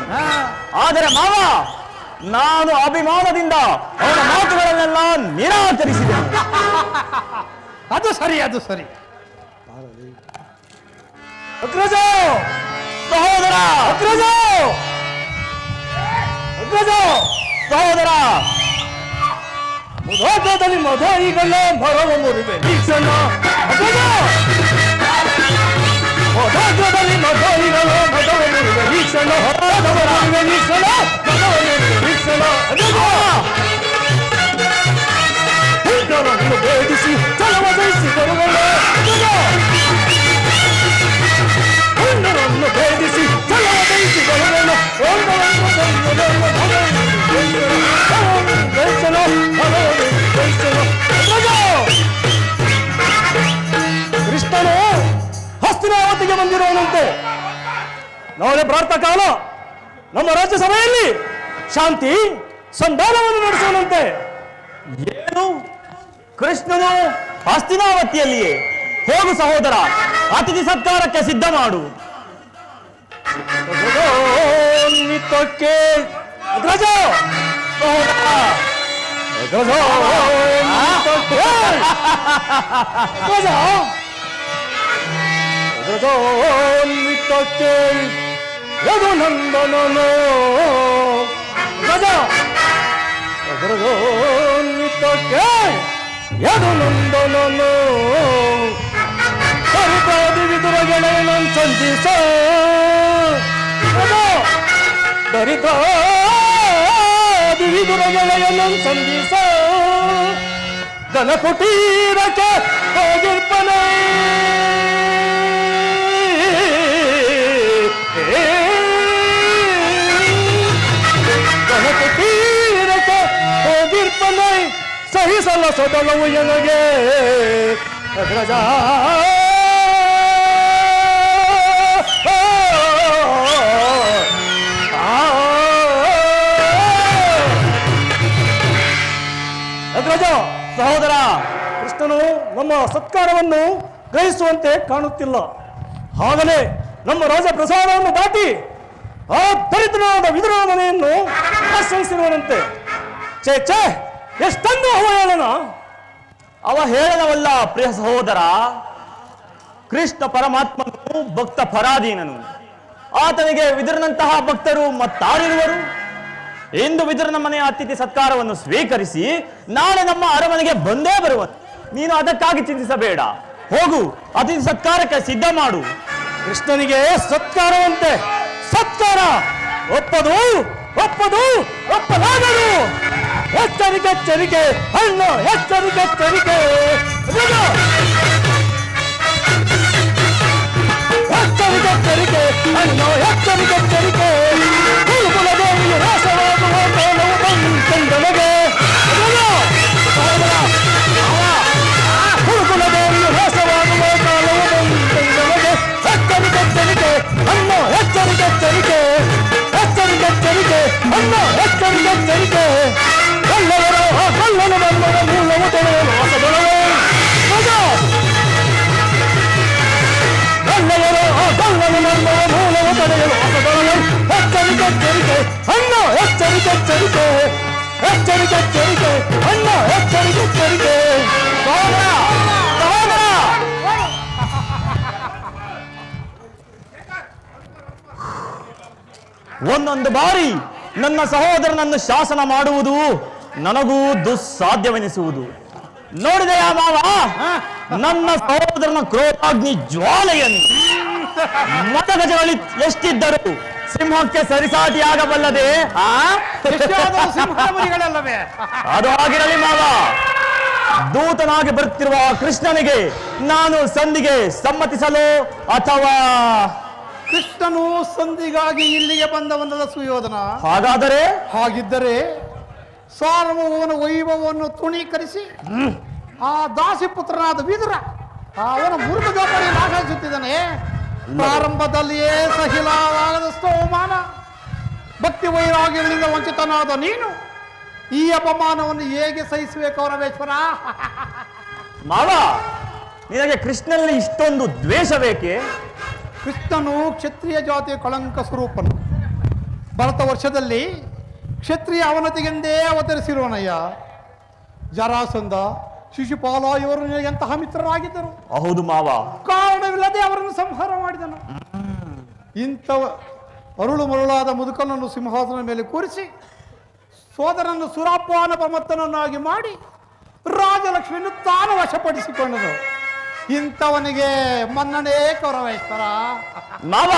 ಆದರೆ ಮಾವ, ನಾನು ಅಭಿಮಾನದಿಂದ ಅವನ ಮಾತುಗಳನ್ನೆಲ್ಲ ನಿರಾಕರಿಸಿದೆನು. ಅದು ಸರಿ, ಅದು ಸರಿ. ಅಗ್ರಜ, ಸಹೋದರ, ಅಗ್ರಜ, ಅಗ್ರಜ, ಸಹೋದರ, ಮುದೋಟದಲ್ಲಿ ಮಧುರಿಗಳ ಭರವ ಮುರಿವೆ ವೀಕ್ಷಣ. ಅಗ್ರಜ, ಮುದೋಟದಲ್ಲಿ ಮಧುರಿಗಳ ಭರವ ಮುರಿವೆ ವೀಕ್ಷಣ. ಹೊರದವರಿಗೆ ವೀಕ್ಷಣ, ಭರವ ಮುರಿವೆ ವೀಕ್ಷಣ. ಅಗ್ರಜ, ಹಿಂದರನ್ನು ಭೇದಿಸಿ ಚಲವದೈಸಿ ಬರುವಲ್ಲ. ಅಗ್ರಜ, ಹಿಂದರನ್ನು ಭೇದಿಸಿ ಚಲವದೈಸಿ ಬರುವಲ್ಲ. ಒಂದವನ್ನು ಬಂದವಲ್ಲ ವೀಕ್ಷಣ, ಕೃಷ್ಣನು ಹಸ್ತಿನಾವತಿಗೆ ಬಂದಿರುವನಂತೆ. ನಾಳೆ ಪ್ರಾತಃ ಕಾಲ ನಮ್ಮ ರಾಜ್ಯಸಭೆಯಲ್ಲಿ ಶಾಂತಿ ಸಂಧಾನವನ್ನು ನಡೆಸುವನಂತೆ. ಏನು, ಕೃಷ್ಣನು ಹಸ್ತಿನಾವತಿಯಲ್ಲಿಯೇ? ಹೋಗು ಸಹೋದರ, ಅತಿಥಿ ಸತ್ಕಾರಕ್ಕೆ ಸಿದ್ಧ ಮಾಡು. ನಿತ್ಯಕ್ಕೆ ಅಗ್ರಜ, ಅಗ್ರಜೋನ್ವಿತಕ್ಕೆ ಯದುನಂದನೋ. ಗಜ, ಅಗ್ರಜೋನ್ವಿತಕ್ಕೆ ಯದುನಂದನೋ. ಕರುಪಾದಿ ವಿದುರ ಗೆಳೆಯನನ್ನು ಸಂಧಿಸ. ದರಿತ ವಿದುರ ಗೆಳೆಯನನ್ನು ಸಂಧಿಸ. ದನ ಕುಟೀರಕ್ಕೆ ಹೋಗಿರ್ಪನೆ. ದನ ಕುಟೀರಕ್ಕೆ ಹೋಗಿರ್ಪನೆ. ಸಹಿಸಲ್ಲ ಸೊದಲವು ಎನಗೆ ಅಗ್ರಜ. ಅಗ್ರಜ, ಸಹೋದರ, ಕೃಷ್ಣನು ನಮ್ಮ ಸತ್ಕಾರವನ್ನು ಗ್ರಹಿಸುವಂತೆ ಕಾಣುತ್ತಿಲ್ಲ. ಹಾಗಲೇ ನಮ್ಮ ರಾಜ ಪ್ರಸಾದವನ್ನು ದಾಟಿ ಆ ದರಿದ್ರನಾದ ವಿದುರ ಮನೆಯನ್ನು ಆಶ್ರಯಿಸಿರುವನಂತೆ. ಛೇ ಛೇ, ಎಷ್ಟೊಂದು ಅವಹೇಳನ! ಅವಹೇಳನವಲ್ಲ ಪ್ರಿಯ ಸಹೋದರ. ಕೃಷ್ಣ ಪರಮಾತ್ಮನು ಭಕ್ತ ಪರಾಧೀನನು. ಆತನಿಗೆ ವಿದುರನಂತಹ ಭಕ್ತರು ಮತ್ತಾರಿರುವರು? ಇಂದು ವಿದುರನ ಮನೆಯ ಅತಿಥಿ ಸತ್ಕಾರವನ್ನು ಸ್ವೀಕರಿಸಿ ನಾಳೆ ನಮ್ಮ ಅರಮನೆಗೆ ಬಂದೇ ಬರುವನು. ನೀನು ಅದಕ್ಕಾಗಿ ಚಿಂತಿಸಬೇಡ. ಹೋಗು, ಅತಿಥಿ ಸತ್ಕಾರಕ್ಕೆ ಸಿದ್ಧ ಮಾಡು. ಕೃಷ್ಣನಿಗೆ ಸತ್ಕಾರವಂತೆ ಸತ್ಕಾರ ಒಪ್ಪದು ಒಪ್ಪದು ಒಪ್ಪಲಾಗದು. ಎಚ್ಚರಿಕೆ ಎಚ್ಚರಿಕೆ ಅಣ್ಣೋ ಎಚ್ಚರಿಕೆ ಎಚ್ಚರಿಕೆ ಎಚ್ಚರಿಕೆ ಎಚ್ಚರಿಕೆ ಅಣ್ಣೋ ಎಚ್ಚರಿಕೆ ಎಚ್ಚರಿಕೆ ಕುಲಕುಲದೇವಿಯ ನಾಶವಾಗುವ ಕಾಲವು ಬಂತೆಂದೊಳಗೆ ಕುಲಕುಲದೇವಿಯ ನಾಶವಾಗುವ ಕಾಲವು ಬಂತೆಂದೊಳಗೆ ಎಚ್ಚರಿಕೆ ಎಚ್ಚರಿಕೆ ಅಣ್ಣೋ ಎಚ್ಚರಿಕೆ ಎಚ್ಚರಿಕೆ ಎಚ್ಚರಿಕೆ ಎಚ್ಚರಿಕೆ ಅಣ್ಣೋ ಎಚ್ಚರಿಕೆ ಎಚ್ಚರಿಕೆ ಕಲ್ಲವರ ಕಲ್ಲನ ಬಂದವ ಮೂಲವು ತೊಳೆಯಲು ಆಸದೊಳಗೆ ಕಲ್ಲವರ ಕಲ್ಲನ ಬಂದವ ಮೂಲವು ತೊಳೆಯಲು ಆಸದೊಳಗೆ ಎಚ್ಚರಿಕೆ ಎಚ್ಚರಿಕೆ ಅಣ್ಣೋ ಎಚ್ಚರಿಕೆ ಎಚ್ಚರಿಕೆ ಎಚ್ಚರಿಕೆ ಎಚ್ಚರಿಕೆ ಅಣ್ಣೋ ಎಚ್ಚರಿಕೆ ಎಚ್ಚರಿಕೆ ಸಹೋದರ ಸಹೋದರ ಒಂದೊಂದು ಬಾರಿ ನನ್ನ ಸಹೋದರನನ್ನು ಶಾಸನ ಮಾಡುವುದು ನನಗೂ ದುಸ್ಸಾಧ್ಯವೆನಿಸುವುದು. ನೋಡಿದೆಯಾ ಮಾವ ನನ್ನ ಸಹೋದರನ ಕ್ರೋಧಾಗ್ನಿ ಜ್ವಾಲೆಯನ್ನು ಮತಗಜಗಳಲ್ಲಿ ಎಷ್ಟಿದ್ದರು ಸಿಂಹಕ್ಕೆ ಸರಿಸಾಟಿಯಾಗಬಲ್ಲದೆ ಸಿಂಹಾವರಿಗಳಲ್ಲವೇ ಅದು ಆಗಿರಲಿ ಮಾವ. ದೂತನಾಗಿ ಬರುತ್ತಿರುವ ಕೃಷ್ಣನಿಗೆ ನಾನು ಸಂಧಿಗೆ ಸಮ್ಮತಿಸಲು ಅಥವಾ ಕೃಷ್ಣನು ಸಂಧಿಗಾಗಿ ಇಲ್ಲಿಗೆ ಬಂದವನಲ್ಲ ಸುಯೋಧನ. ಹಾಗಿದ್ದರೆ ಸಾರ್ವಭೌಮನ ವೈಭವವನ್ನು ತೃಣೀಕರಿಸಿ ಆ ದಾಸಿಪುತ್ರನಾದ ವಿದುರ ಅವನ ಮುರುಗ ಜೋಪಾಡಿ ನಾಶಿಸುತ್ತಿದ್ದಾನೆ. ಪ್ರಾರಂಭದಲ್ಲಿಯೇ ಸಹಿಲಾಗದಷ್ಟು ಅವಮಾನ, ಭಕ್ತಿ ವೈರಾಗ್ಯಗಳಿಂದ ವಂಚಿತನಾದ ನೀನು ಈ ಅಪಮಾನವನ್ನು ಹೇಗೆ ಸಹಿಸುವೆ ಕೌರವೇಶ್ವರ? ಮಾವ, ನಿನಗೆ ಕೃಷ್ಣನಲ್ಲಿ ಇಷ್ಟೊಂದು ದ್ವೇಷ ಬೇಕೆ? ಕೃಷ್ಣನು ಕ್ಷತ್ರಿಯ ಜಾತಿಯ ಕಳಂಕ ಸ್ವರೂಪನು. ಭರತ ವರ್ಷದಲ್ಲಿ ಕ್ಷತ್ರಿಯ ಅವನತಿಗೆಂದೇ ಅವತರಿಸಿರುವನಯ್ಯ. ಜರಾಸಂಧ, ಶಿಶುಪಾಲ ಇವರು ಎಂತಹ ಮಿತ್ರರಾಗಿದ್ದರು. ಹೌದು ಮಾವ. ಕಾರಣವಿಲ್ಲದೆ ಅವರನ್ನು ಸಂಹಾರ ಮಾಡಿದನು. ಇಂಥ ಅರುಳು ಮರುಳಾದ ಮುದುಕನನ್ನು ಸಿಂಹಾಸನ ಮೇಲೆ ಕೂರಿಸಿ ಸೋದರನ್ನು ಸುರಾಪಾನ ಪ್ರಮತ್ತನನ್ನಾಗಿ ಮಾಡಿ ರಾಜಲಕ್ಷ್ಮಿಯನ್ನು ತಾನು ವಶಪಡಿಸಿಕೊಂಡನು. ಇಂಥವನಿಗೆ ಮನ್ನಣೆ ಕೌರವೇಶ್ವರ. ಮಾವ,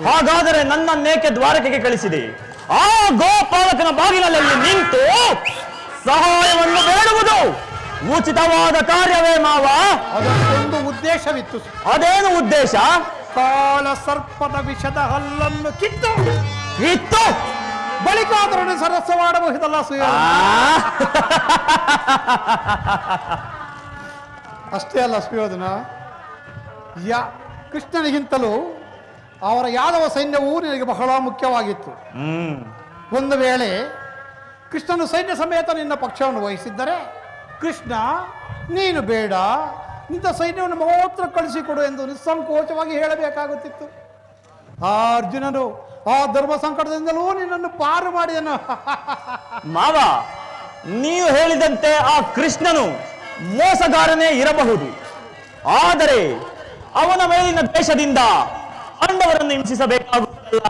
ಹಾಗಾದರೆ ನನ್ನನ್ನೇಕೆ ದ್ವಾರಕೆಗೆ ಕಳಿಸಿದೆ? ಆ ಗೋಪಾಲಕನ ಬಾಗಿಲಲ್ಲಿ ನಿಂತು ಸಹಾಯವನ್ನು ಬೇಡುವುದು ಉಚಿತವಾದ ಕಾರ್ಯವೇ ಮಾವ? ಅದಕ್ಕೊಂದು ಉದ್ದೇಶವಿತ್ತು. ಅದೇನು ಉದ್ದೇಶ? ಕಾಳ ಸರ್ಪದ ವಿಷದ ಹಲ್ಲನ್ನು ಕಿತ್ತು ಬಳಿಕ ಅದರನ್ನು ಸರಸ ಮಾಡಬಹುದಲ್ಲ ಸುಯೋಧನ? ಅಷ್ಟೇ ಅಲ್ಲ ಸುಯೋಧನ, ಕೃಷ್ಣನಿಗಿಂತಲೂ ಅವರ ಯಾದವ ಸೈನ್ಯವು ನಿನಗೆ ಬಹಳ ಮುಖ್ಯವಾಗಿತ್ತು. ಒಂದು ವೇಳೆ ಕೃಷ್ಣನು ಸೈನ್ಯ ಸಮೇತ ನಿನ್ನ ಪಕ್ಷವನ್ನು ವಹಿಸಿದ್ದರೆ ಕೃಷ್ಣ ನೀನು ಬೇಡ, ನಿನ್ನ ಸೈನ್ಯವನ್ನು ಮಾತ್ರ ಕಳಿಸಿಕೊಡು ಎಂದು ನಿಸ್ಸಂಕೋಚವಾಗಿ ಹೇಳಬೇಕಾಗುತ್ತಿತ್ತು. ಆ ಅರ್ಜುನನು ಆ ಧರ್ಮ ಸಂಕಟದಿಂದಲೂ ನಿನ್ನನ್ನು ಪಾರು ಮಾಡಿದನು. ಮಾವ, ನೀವು ಹೇಳಿದಂತೆ ಆ ಕೃಷ್ಣನು ಮೋಸಗಾರನೇ ಇರಬಹುದು. ಆದರೆ ಅವನ ಮೇಲಿನ ದ್ವೇಷದಿಂದ ಪಾಂಡವರನ್ನು ಹಿಂಸಿಸಬೇಕಾಗುತ್ತಲ್ಲ.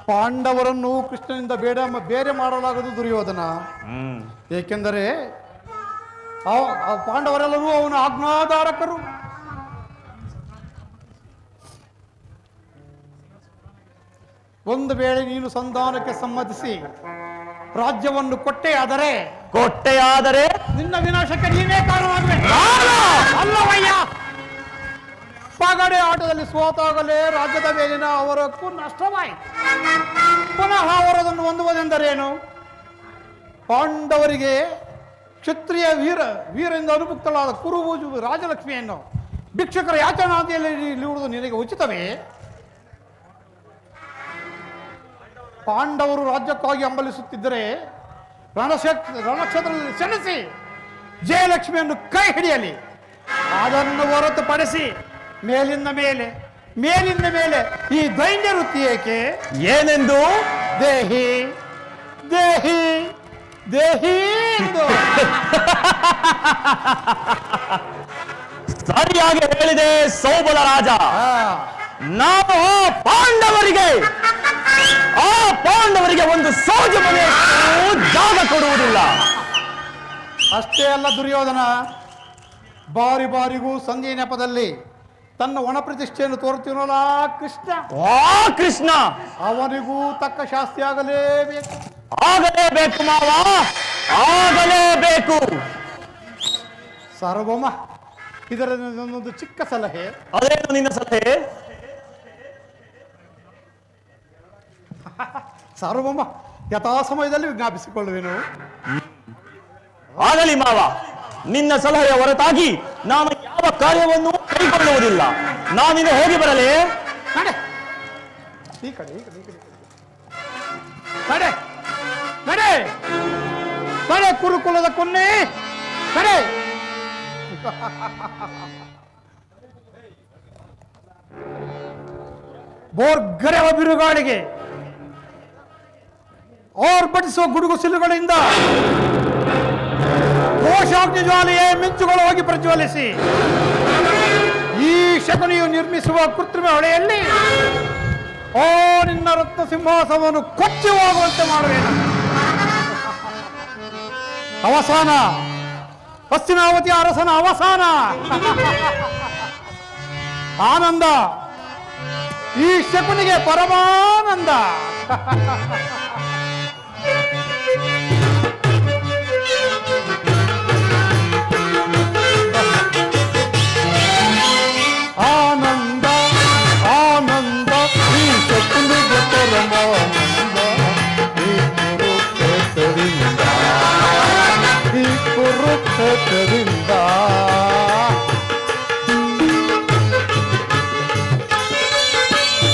ಪಾಂಡವರನ್ನು ಕೃಷ್ಣನಿಂದ ಬೇರೆ ಮಾಡಲಾಗದು ದುರ್ಯೋಧನ. ಏಕೆಂದರೆ ಆ ಪಾಂಡವರೆಲ್ಲರೂ ಅವನ ಆಜ್ಞಾಧಾರಕರು. ಒಂದು ವೇಳೆ ನೀನು ಸಂಧಾನಕ್ಕೆ ಸಮ್ಮತಿಸಿ ರಾಜ್ಯವನ್ನು ಕೊಟ್ಟೆಯಾದರೆ ನಿನ್ನ ವಿನಾಶಕ್ಕೆ ನೀನೇ ಕಾರಣವಾಗಬೇಕು. ಅಲ್ಲವಯ್ಯ, ಪಗಡೆ ಆಟದಲ್ಲಿ ಸೋತಾಗಲೇ ರಾಜ್ಯದ ಮೇಲಿನ ಅವರಕ್ಕೂ ನಷ್ಟವಾಯಿತು. ಪುನಃ ಅವರದನ್ನು ಹೊಂದುವುದೆಂದರೇನು? ಪಾಂಡವರಿಗೆ ಕ್ಷತ್ರಿಯ ವೀರರಿಂದ ಅನುಭುಕ್ತಳಾದ ಕುರುಬೂಜು ರಾಜಲಕ್ಷ್ಮಿಯನ್ನು ಭಿಕ್ಷುಕರ ಯಾಚನಾದಿಯಲ್ಲಿ ಇಡುವುದು ನಿನಗೆ ಉಚಿತವೇ? ಪಾಂಡವರು ರಾಜ್ಯಕ್ಕಾಗಿ ಹಂಬಲಿಸುತ್ತಿದ್ದರೆ ರಣಕ್ಷೇತ್ರದಲ್ಲಿ ಸೆಣಸಿ ಜಯಲಕ್ಷ್ಮಿಯನ್ನು ಕೈ ಹಿಡಿಯಲಿ. ಅದನ್ನು ಹೊರತುಪಡಿಸಿ ಮೇಲಿಂದ ಮೇಲೆ ಈ ದೈನ್ಯ ವೃತ್ತಿ ಏಕೆ? ಏನೆಂದು? ದೇಹಿ ದೇಹಿ ದೇಹಿ ಎಂದು ಸರಿಯಾಗಿ ಹೇಳಿದೆ ಸೌಬಲ ರಾಜ. ನಾವು ಆ ಪಾಂಡವರಿಗೆ ಒಂದು ಸೋಜು ಮನೆ ಜಾಗ ಕೊಡುವುದಿಲ್ಲ. ಅಷ್ಟೇ ಅಲ್ಲ ದುರ್ಯೋಧನ, ಬಾರಿಗೂ ಸಂಧಿ ನೆಪದಲ್ಲಿ ತನ್ನ ಒಣ ಪ್ರತಿಷ್ಠೆಯನ್ನು ತೋರುತ್ತಿರೋಲ್ಲ ಕೃಷ್ಣ. ಕೃಷ್ಣ ಅವನಿಗೂ ತಕ್ಕ ಶಾಸ್ತಿ ಆಗಲೇಬೇಕು. ಆಗಲೇಬೇಕು ಮಾವ, ಆಗಲೇಬೇಕು. ಸಾರ್ವಭೌಮ, ಇದರ ಒಂದು ಚಿಕ್ಕ ಸಲಹೆ. ಅದೇನು ನಿನ್ನ ಸಲಹೆ? ಸಾರ್ವಭೌಮ, ಯಥಾ ಸಮಯದಲ್ಲಿ ವಿಜ್ಞಾಪಿಸಿಕೊಳ್ಳುವೆನು. ಆಗಲಿ ಮಾವ, ನಿನ್ನ ಸಲಹೆಯ ಹೊರತಾಗಿ ನಾನು ಯಾವ ಕಾರ್ಯವನ್ನು ಕೈಗೊಳ್ಳುವುದಿಲ್ಲ. ನಾನಿನ್ನು ಹೋಗಿ ಬರಲೇ? ನಡೆ ಈ ಕಡೆ ನಡೆ ನಡೆ ನಡೆ ಕುರುಕುಲದ ಕೊನ್ನೆ ನಡೆ. ಬೋರ್ಗರೆವ ಬಿರುಗಾಳಿಗೆ ಬಡಿಸುವ ಗುಡುಗು ಸಿಲುಗಳಿಂದ ಕೋಶಾಗ್ನಿ ಜ್ವಾಲೆಯೇ ಮಿಂಚುಗಳು ಹೋಗಿ ಪ್ರಜ್ವಲಿಸಿ ಈ ಶಕುನಿಯು ನಿರ್ಮಿಸುವ ಕೃತ್ರಿಮ ಹೊಳೆಯಲ್ಲಿ ನಿನ್ನ ರತ್ನ ಸಿಂಹಾಸನವನ್ನು ಕೊಚ್ಚಿ ಹೋಗುವಂತೆ ಮಾಡುವೇನು. ಅವಸಾನ, ಹಸ್ತಿನಾವತಿ ಅರಸನ ಅವಸಾನ. ಆನಂದ, ಈ ಶಕುನಿಗೆ ಪರಮಾನಂದ. ಆನಂದ ಆನಂದ, ಈ ಶಕುನಿಗೆ ಪರಮಾನಂದ. ಈ ಕುರುಕ್ಷೇತ್ರದಿಂದ, ಈ ಕುರುಕ್ಷೇತ್ರದಿಂದ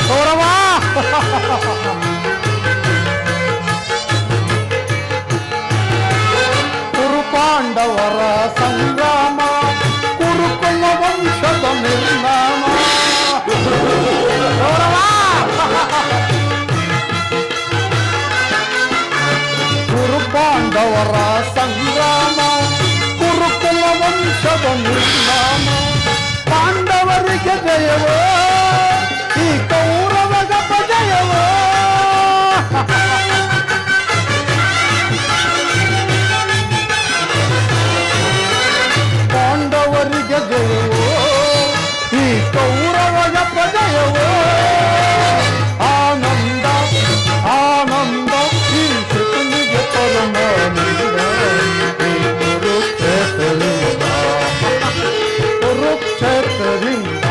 ಗೌರವ. ಕುರುಪಾಂಡವರ ಸಂಗ್ರಾಮ, ಕುರುಕುಲ ವಂಶದ ನಿರ್ನಾಮ. ಗೌರವ. ಕುರುಪಾಂಡವರ ಸಂಗ್ರಾಮ, ಕುರುಕುಲ ವಂಶದ ನಿರ್ನಾಮ. ಪಾಂಡವರಿಗೆ ಜಯವೋ, ಈ ಕೌರವಗ ಜಯವೋ. ಪಾಂಡವರಿಗೆ ಜಯವೋ, ಈ ಕೌರವಗ ಜಯವೋ. ಆನಂದ ಆನಂದ, ಈ ಶಕುನಿಗೆ ಪರಮಾನಂದ. ಈ ಕುರುಕ್ಷೇತ್ರದಿಂದ, ಕುರುಕ್ಷೇತ್ರದಿಂದ.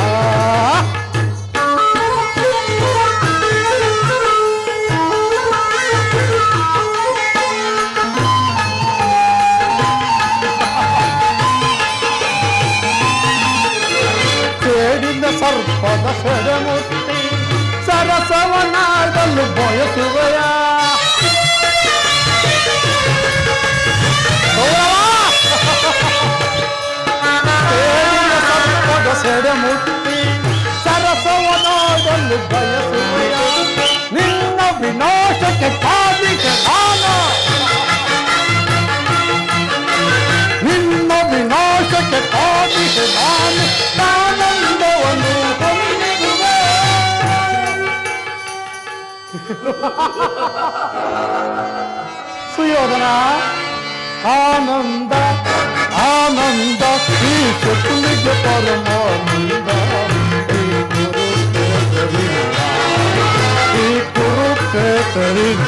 ಸೇಡಿದ ಸರ್ಪದ ಸೆರೆಮುತ್ತಿ ಸರಸವನಾಡಲು ಬಯಸುವೆಯ. ಸೇಡಿದ ಸರ್ಪದ ಸೆರೆಮುತ್ತಿ ಸರಸವನಾಡಲು ಬಯಸುವೆಯ. ನಿನ್ನ ವಿನಾಶಕ್ಕೆ ಕಾದಿಗೆ ನಾನು, ನಿನ್ನ ವಿನಾಶಕ್ಕೆ ಕಾದಿಗೆ ನಾನು. ಆನಂದವನ್ನು ಹೊಂದಿರುವೆ. ಸುಯೋಧನ, ಆನಂದ ಆನಂದ, ಈ ಶಕುನಿಗೆ ಪರಮಾನಂದ. ಈ ಕುರುಕ್ಷೇತ್ರದಿಂದ, ಈ ಕುರುಕ್ಷೇತ್ರದಿಂದ.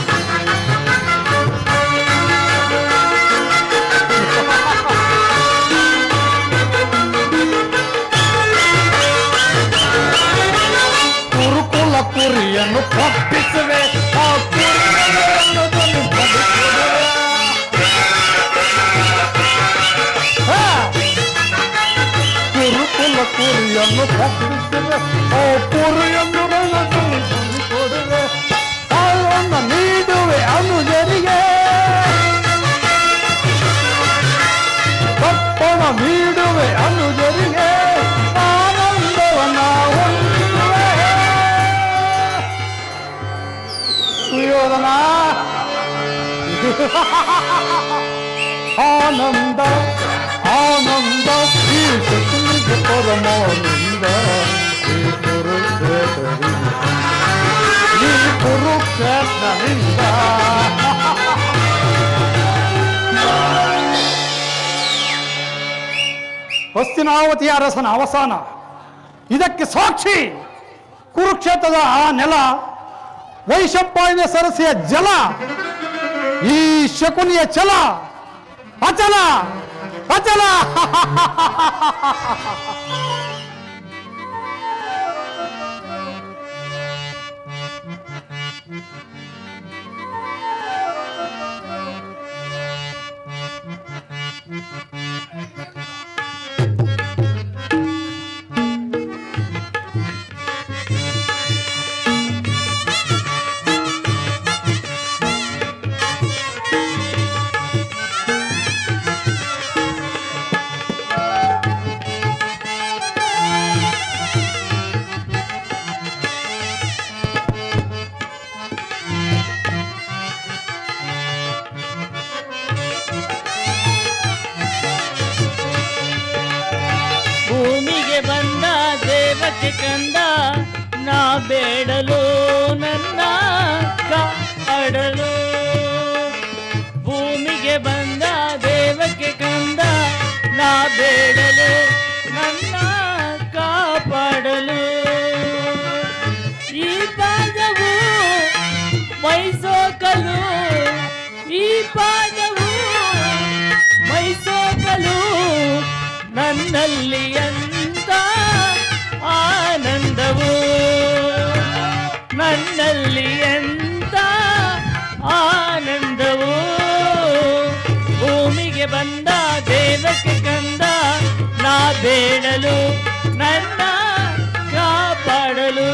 ಕುರುಕುಲ ಕುರಿಯನ್ನು ತಪ್ಪಿಸುವೆ, ಆ ಕುರಿಯನ್ನು ಬಲಿಸುವೆ. ಕುರುಕುಲ ಕುರಿಯನ್ನು ತಪ್ಪಿಸುವೆ, ಆ ಕುರಿಯನ್ನು ಕೊಡುವೆ. ಸಾಲವನ್ನು ನೀಡುವೆ ಅನುಜರಿಗೆ, ತಪ್ಪಣ ನೀಡುವೆ ಅನುಜರಿಗೆ. ಆನಂದವನ್ನ ಹೊಂದಿರುವೆ. ಸುಯೋಧನ, ಆನಂದ ಆನಂದ, ಈ ಶಕುನಿಗೆ ಪರಮಾನಂದ. ಈ ಕುರುಕ್ಷೇತ್ರದಿಂದ, ಈ ಕುರುಕ್ಷೇತ್ರದಿಂದ. ಹಸ್ತಿನಾವತಿಯ ಅರಸನ ಅವಸಾನ, ಇದಕ್ಕೆ ಸಾಕ್ಷಿ ಕುರುಕ್ಷೇತ್ರದ ಆ ನೆಲ, ವೈಶಂಪಾಯನ ಸರಸಿಯ ಜಲ. ಈ ಶಕುನಿಯ ಛಲ ಅಚಲ ಅಚಲ. ಭೂಮಿಗೆ ಬಂದ ದೇವಕ್ಕೆ ಕಂದ ನಾ ಬೇಡಲು ನನ್ನ ಕಾಡಲು. ಭೂಮಿಗೆ ಬಂದ ದೇವಕ್ಕೆ ಕಂದ ನಾ ಬೇಡಲು ನನ್ನ ಕಾಪಾಡಲು. ಈ ಪಾದವು ಮೈಸೋಕಲು, ಈ ಪಾದವು ಮೈಸೋಕಲು, ನನ್ನಲ್ಲಿ ಎಂತ ಆನಂದವು, ನನ್ನಲ್ಲಿ ಎಂತ ಆನಂದವು. ಭೂಮಿಗೆ ಬಂದ ದೇವಕ್ಕೆ ಕಂದ ನಾ ಬೇಡಲು ನನ್ನ ಕಾಪಾಡಲು.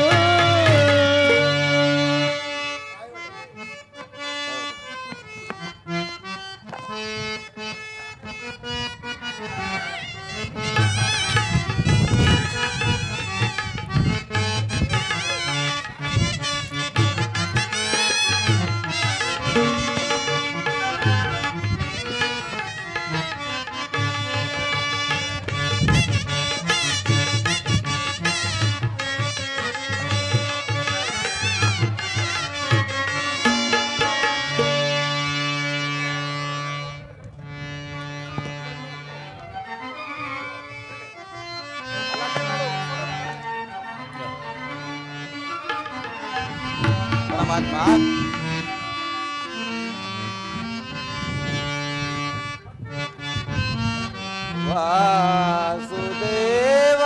ಪರಮಾತ್ಮ, ವಾಸುದೇವ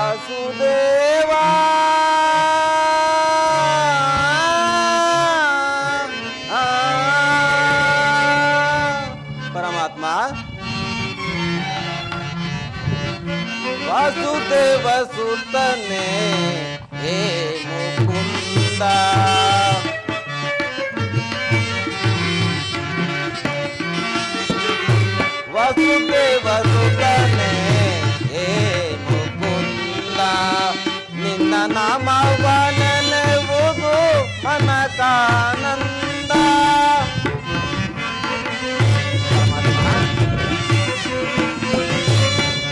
ವಾಸುದೇವ ಪರಮಾತ್ಮ, ವಾಸುದೇವ ಸುತನೆ ಹೇ ಮುಕುಂದ, ವಾಸುದೇವ ಸುತನೆ ಹೇ ಮುಕುಂದ, ನಿನ್ನ ನಾಮವ ನೆನೆವುದು ಅನಕಾನಂದ.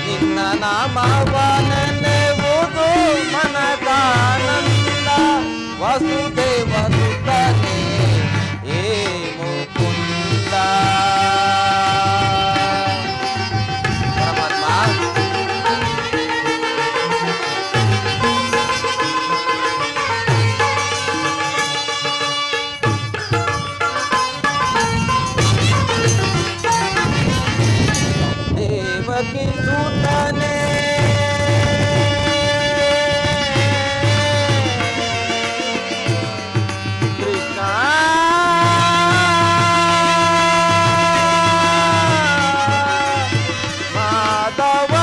ನಿನ್ನ ನಾಮವ ನೆನೆವುದು ಮನಕಾನಂದ, ವಾಸುದೇವ ಸುತನೆ ಹೇ ಮುಕುಂದ. ಪರಮಾತ್ಮ, ದೇವಕಿ ಸುತನೆ ಕೃಷ್ಣ, ಮಾಧವ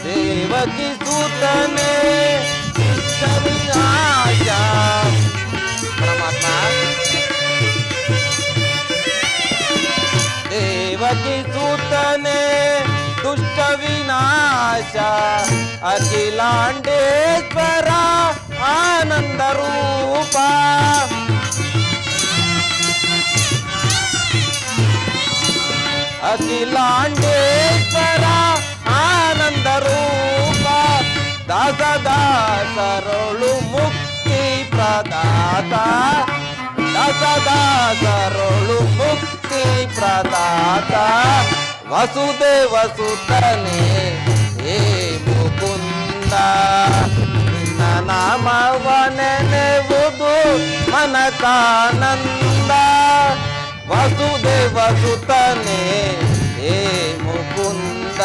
ದೇವಕಿ ಸುತನೆ ವಿನಾಶ. ಪರಮಾತ್ಮ, ದೇವಕಿ ಸುತನೆ ದುಷ್ಟ ವಿನಾಶ, ಅಖಿಲಾಂಡೇಶ್ವರ ಆನಂದ ರೂಪ. ಅಖಿಲಾಂಡೇಶ್ವರ ಆನಂದ ರೂಪ, ಪ್ರದಾತ ದಸದಾಸರೊಳು ಮುಕ್ತಿ ಪ್ರದಾತ ವಸುದೇವ ಸುತನೇ ಹೇ ಮುಕುಂದ ನಿನ್ನ ನಾಮವ ನೆನೆವುದು ಮನಕಾನಂದ ವಸುದೇವ ಸುತನೇ ಹೇ ಮುಕುಂದ.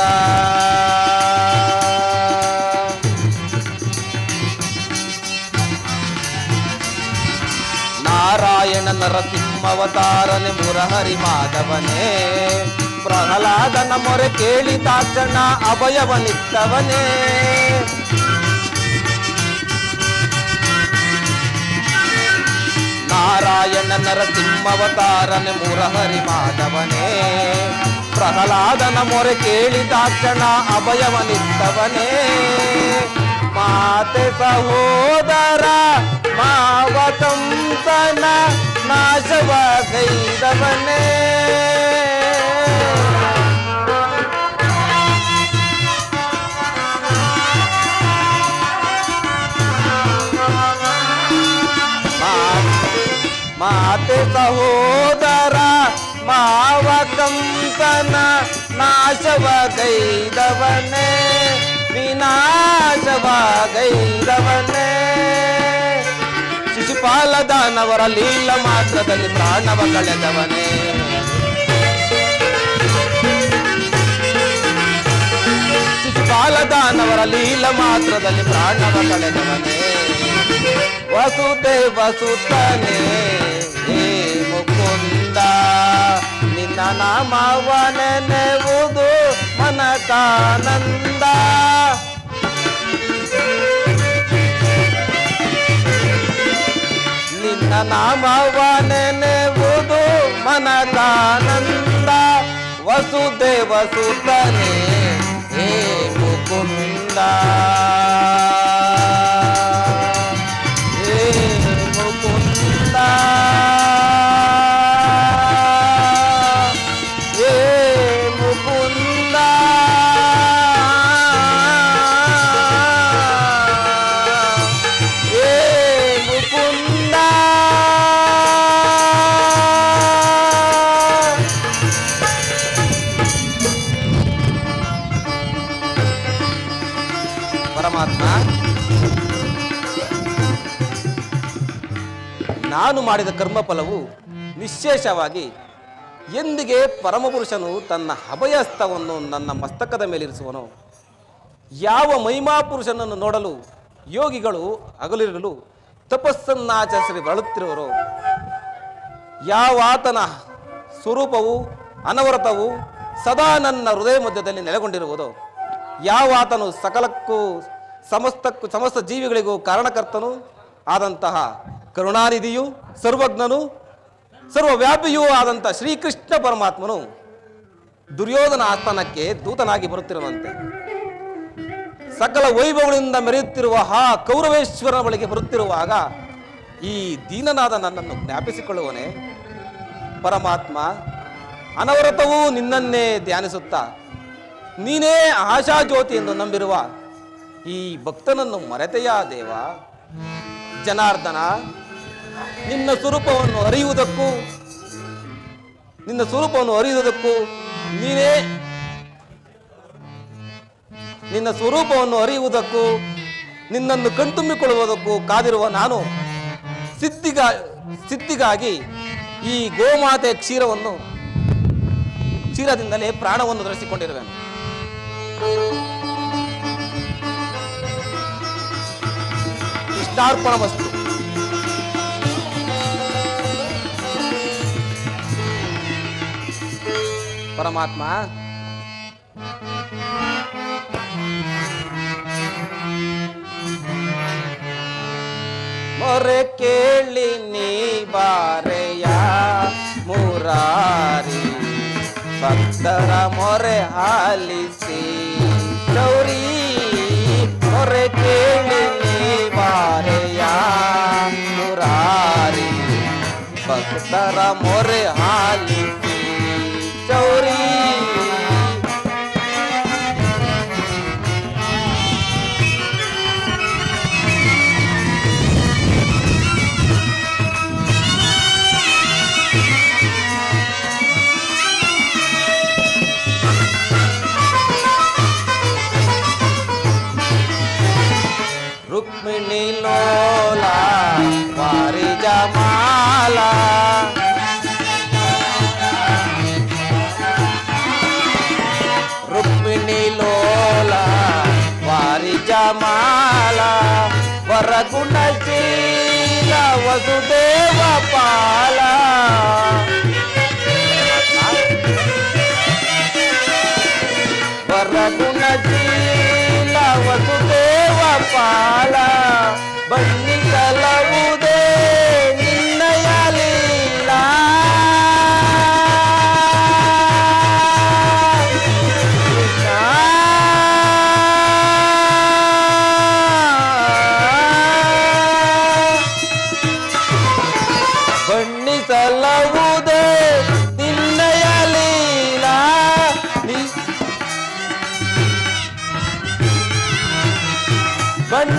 ನಾರಾಯಣ ನರಸಿಂಹವತಾರನೆ ಮುರಹರಿ ಮಾಧವನೇ ಪ್ರಹ್ಲಾದನ ಮೊರೆ ಕೇಳಿದಾಕ್ಷಣ ಅಭಯವನಿತ್ತವನೇ. ನಾರಾಯಣ ನರಸಿಂಹವತಾರನೆ ಮುರಹರಿ ಮಾಧವನೇ ಪ್ರಹ್ಲಾದನ ಮೊರೆ ಕೇಳಿದಾಕ್ಷಣ ಅಭಯವನಿತ್ತವನೇ. ಮಾತೆ ಸಹೋದರ ಮಾವತಂಸನ ನಾಶವ ಗೈದವನೇ. ಮಾತೆ ಸಹೋದರ ಮಾವತಂಸನ ನಾಶವ ಗೈದವನೇ ವಿನಾಶವ ಗೈದವನೇ. ಶಿಶುಪಾಲ ದಾನವರ ಲೀಲ ಮಾತ್ರದಲ್ಲಿ ಪ್ರಾಣವ ಕಳೆದವನೇ. ಶಿಶುಪಾಲ ದಾನವರ ಲೀಲ ಮಾತ್ರದಲ್ಲಿ ಪ್ರಾಣವ ಕಳೆದವನೇ. ವಸುದೇವ ಸುತನೇ ಹೇ ಮುಕುಂದ ನಿನ್ನ ನಾಮವ ನೆನೆವುದು ಮನಕಾನಂದ. ನಿನ್ನ ನಾಮವ ನೆನೆವುದು ಮನಕಾನಂದ ವಸುದೇವ ಸುತನೇ ಹೇ ಮುಕುಂದ. ಹೇ ಮುಕುಂದ ಹೇ ಮುಕುಂದ ಹೇ ಮುಕುಂದ. ಪರಮಾತ್ಮ ನಾನು ಮಾಡಿದ ಕರ್ಮಫಲವು ನಿಶ್ಶೇಷವಾಗಿ ಎಂದಿಗೆ ಪರಮಪುರುಷನು ತನ್ನ ಅಭಯಹಸ್ತವನ್ನು ನನ್ನ ಮಸ್ತಕದ ಮೇಲಿರಿಸುವನು. ಯಾವ ಮಹಿಮಾಪುರುಷನನ್ನು ನೋಡಲು ಯೋಗಿಗಳು ಹಗಲಿರಲು ತಪಸ್ಸನ್ನಾಚರಿಸಿ ಬಳಲುತ್ತಿರುವರು, ಯಾವ ಆತನ ಸ್ವರೂಪವು ಅನವರತವು ಸದಾ ನನ್ನ ಹೃದಯ ಮಧ್ಯದಲ್ಲಿ ನೆಲೆಗೊಂಡಿರುವುದು, ಯಾವ ಆತನು ಸಕಲಕ್ಕೂ ಸಮಸ್ತ ಜೀವಿಗಳಿಗೂ ಕಾರಣಕರ್ತನು ಆದಂತಹ ಕರುಣಾನಿಧಿಯು ಸರ್ವಜ್ಞನು ಸರ್ವವ್ಯಾಪಿಯೂ ಆದಂಥ ಶ್ರೀಕೃಷ್ಣ ಪರಮಾತ್ಮನು ದುರ್ಯೋಧನ ಆಸ್ಥಾನಕ್ಕೆ ದೂತನಾಗಿ ಬರುತ್ತಿರುವಂತೆ ಸಕಲ ವೈಭವಗಳಿಂದ ಮೆರೆಯುತ್ತಿರುವ ಆ ಕೌರವೇಶ್ವರನ ಬಳಿಗೆ ಬರುತ್ತಿರುವಾಗ ಈ ದೀನನಾದ ನನ್ನನ್ನು ಜ್ಞಾಪಿಸಿಕೊಳ್ಳುವನೇ. ಪರಮಾತ್ಮ ಅನವರತವೂ ನಿನ್ನನ್ನೇ ಧ್ಯಾನಿಸುತ್ತಾ ನೀನೇ ಆಶಾಜ್ಯೋತಿ ಎಂದು ನಂಬಿರುವ ಈ ಭಕ್ತನನ್ನು ಮರೆತೆಯ ದೇವ. ಜನಾರ್ದನ ನಿನ್ನ ಸ್ವರೂಪವನ್ನು ಅರಿಯುವುದಕ್ಕೂ ನಿನ್ನನ್ನು ಕಣ್ತುಂಬಿಕೊಳ್ಳುವುದಕ್ಕೂ ಕಾದಿರುವ ನಾನು ಸಿದ್ಧಿಗಾಗಿ ಈ ಗೋಮಾತೆ ಕ್ಷೀರದಿಂದಲೇ ಪ್ರಾಣವನ್ನು ಧರಿಸಿಕೊಂಡಿರುವೆನು. ಕೃಷ್ಣಾರ್ಪಣಮಸ್ತು. ಪರಮಾತ್ಮ ಮೊರೆ ಕೇಳಿ ನೀ ಬಾರೆಯ ಮುರಾರಿ ಭಕ್ತರ ಮೊರೆ ಆಲಿಸಿ ಗೌರಿ. ಮೊರೆ ಕೇಳಿ ನೀ ಬಾರೆಯ ಮುರಾರಿ ಭಕ್ತರ ಮೊರೆ ಆಲಿಸಿ ಗೌರಿ. ರುಕ್ಮಿಣಿ ಲೋಲ ವಾರಿ ಜಮಾಲ ರುಕ್ಮಿಣಿ ಲೋಲ ವಾರಿ ಜಮಾಲ ವರಗುಣಶೀಲ ವಸುದೇವ ಪಾಲ ವರಗುಣಶೀಲ ವಸುದೇವ ಪಾಲ ಬಣ್ಣಿಸಲವುದೇ ನಿನ್ನಯ ಲೀಲಾ ಬಣ್ಣಿಸಲವುದೇ ನಿನ್ನಯ ಲೀಲಾ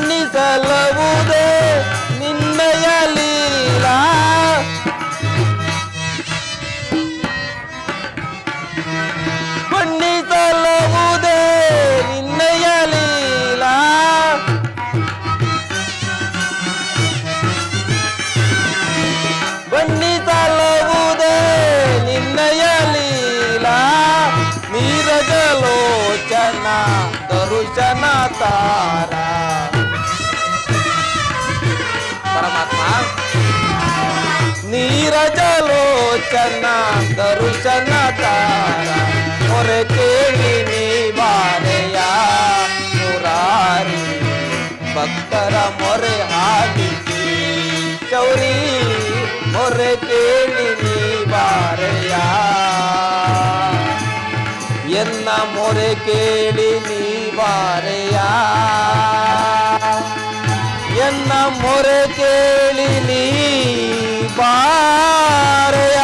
ಬಣ್ಣಿಸಲವುದೇ ನಿನ್ನಯ ಲೀಲಾ ಬಣ್ಣಿಸಲವುದೇ ನಿನ್ನಯ ಲೀಲಾ ಬಣ್ಣಿಸಲವುದೇ ನಿನ್ನಯ ಲೀಲಾ ನೀರಜಲೋಚನ ದರುಶನ ತಾರ ಪರಮಾತ್ಮ ನೀರಜಲೋಚನ ದರುಶನ ತಾರ ಮೊರೆ ಕೇಳಿ ನೀ ಬಾರೆಯ ಮುರಾರಿ ಭಕ್ತರ ಮೊರೆ ಹಾಲಿಸಿ ಚೌರಿ ಮೊರೆ ಕೇಳಿ ನೀ ಬಾರೆಯ ಎನ್ನ ಮೊರೆ ಕೇಳಿ ನೀ ಬಾರೆಯ ಎನ್ನ ಮೊರೆ ಕೇಳಿ ನೀ ಬಾರೆಯ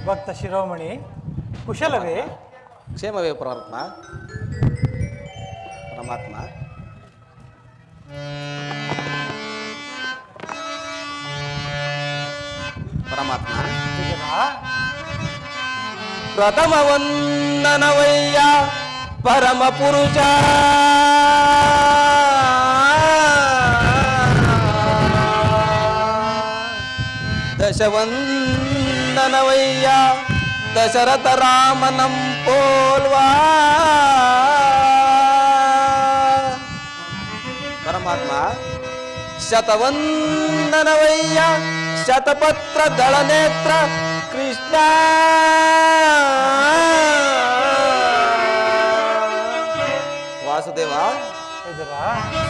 ಭಕ್ತ ಶಿರೋಮಣಿ ಕುಶಲವೇ? ಕ್ಷೇಮವೇ ಪರಮಾತ್ಮ. ಪರಮಾತ್ಮ ಪರಮಾತ್ಮ ಪ್ರಥಮ ವಂದನವಯ್ಯ ಪರಮ ಪುರುಷ ದಶವಂದನವಯ್ಯ ದಶರಥ ರಾಮನಂ ಪೋಲ್ವಾ ಪರಮಾತ್ಮ ಶತವಂದನವಯ್ಯ ಶತಪತ್ರ ದಳನೇತ್ರ ಕೃಷ್ಣ ವಾಸುದೇವ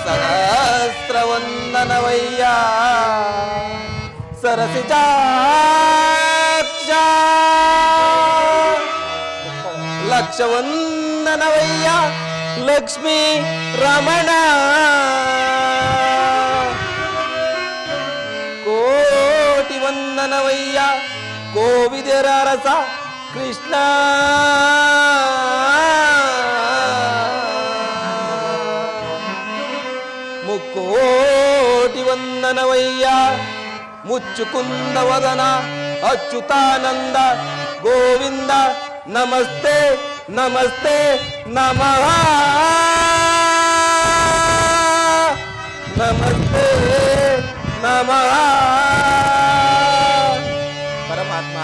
ಸಹಸ್ರವಂದನವಯ್ಯ ಸರಸಿಜಾಕ್ಷ ಲಕ್ಷವಂದನವಯ್ಯ ಲಕ್ಷ್ಮೀ ರಮಣ ಕೋಟಿ ವಂದನವಯ್ಯ ಕೋವಿದರ ರಸ ಕೃಷ್ಣ ಮುಕ್ಕೋಟಿ ವಂದನವಯ್ಯ ಮುಚ್ಚುಕುಂದ ವದನ ಅಚ್ಯುತಾನಂದ ಗೋವಿಂದ ನಮಸ್ತೆ ನಮಸ್ತೆ ನಮಃ ನಮಸ್ತೆ ನಮಃ ಪರಮಾತ್ಮ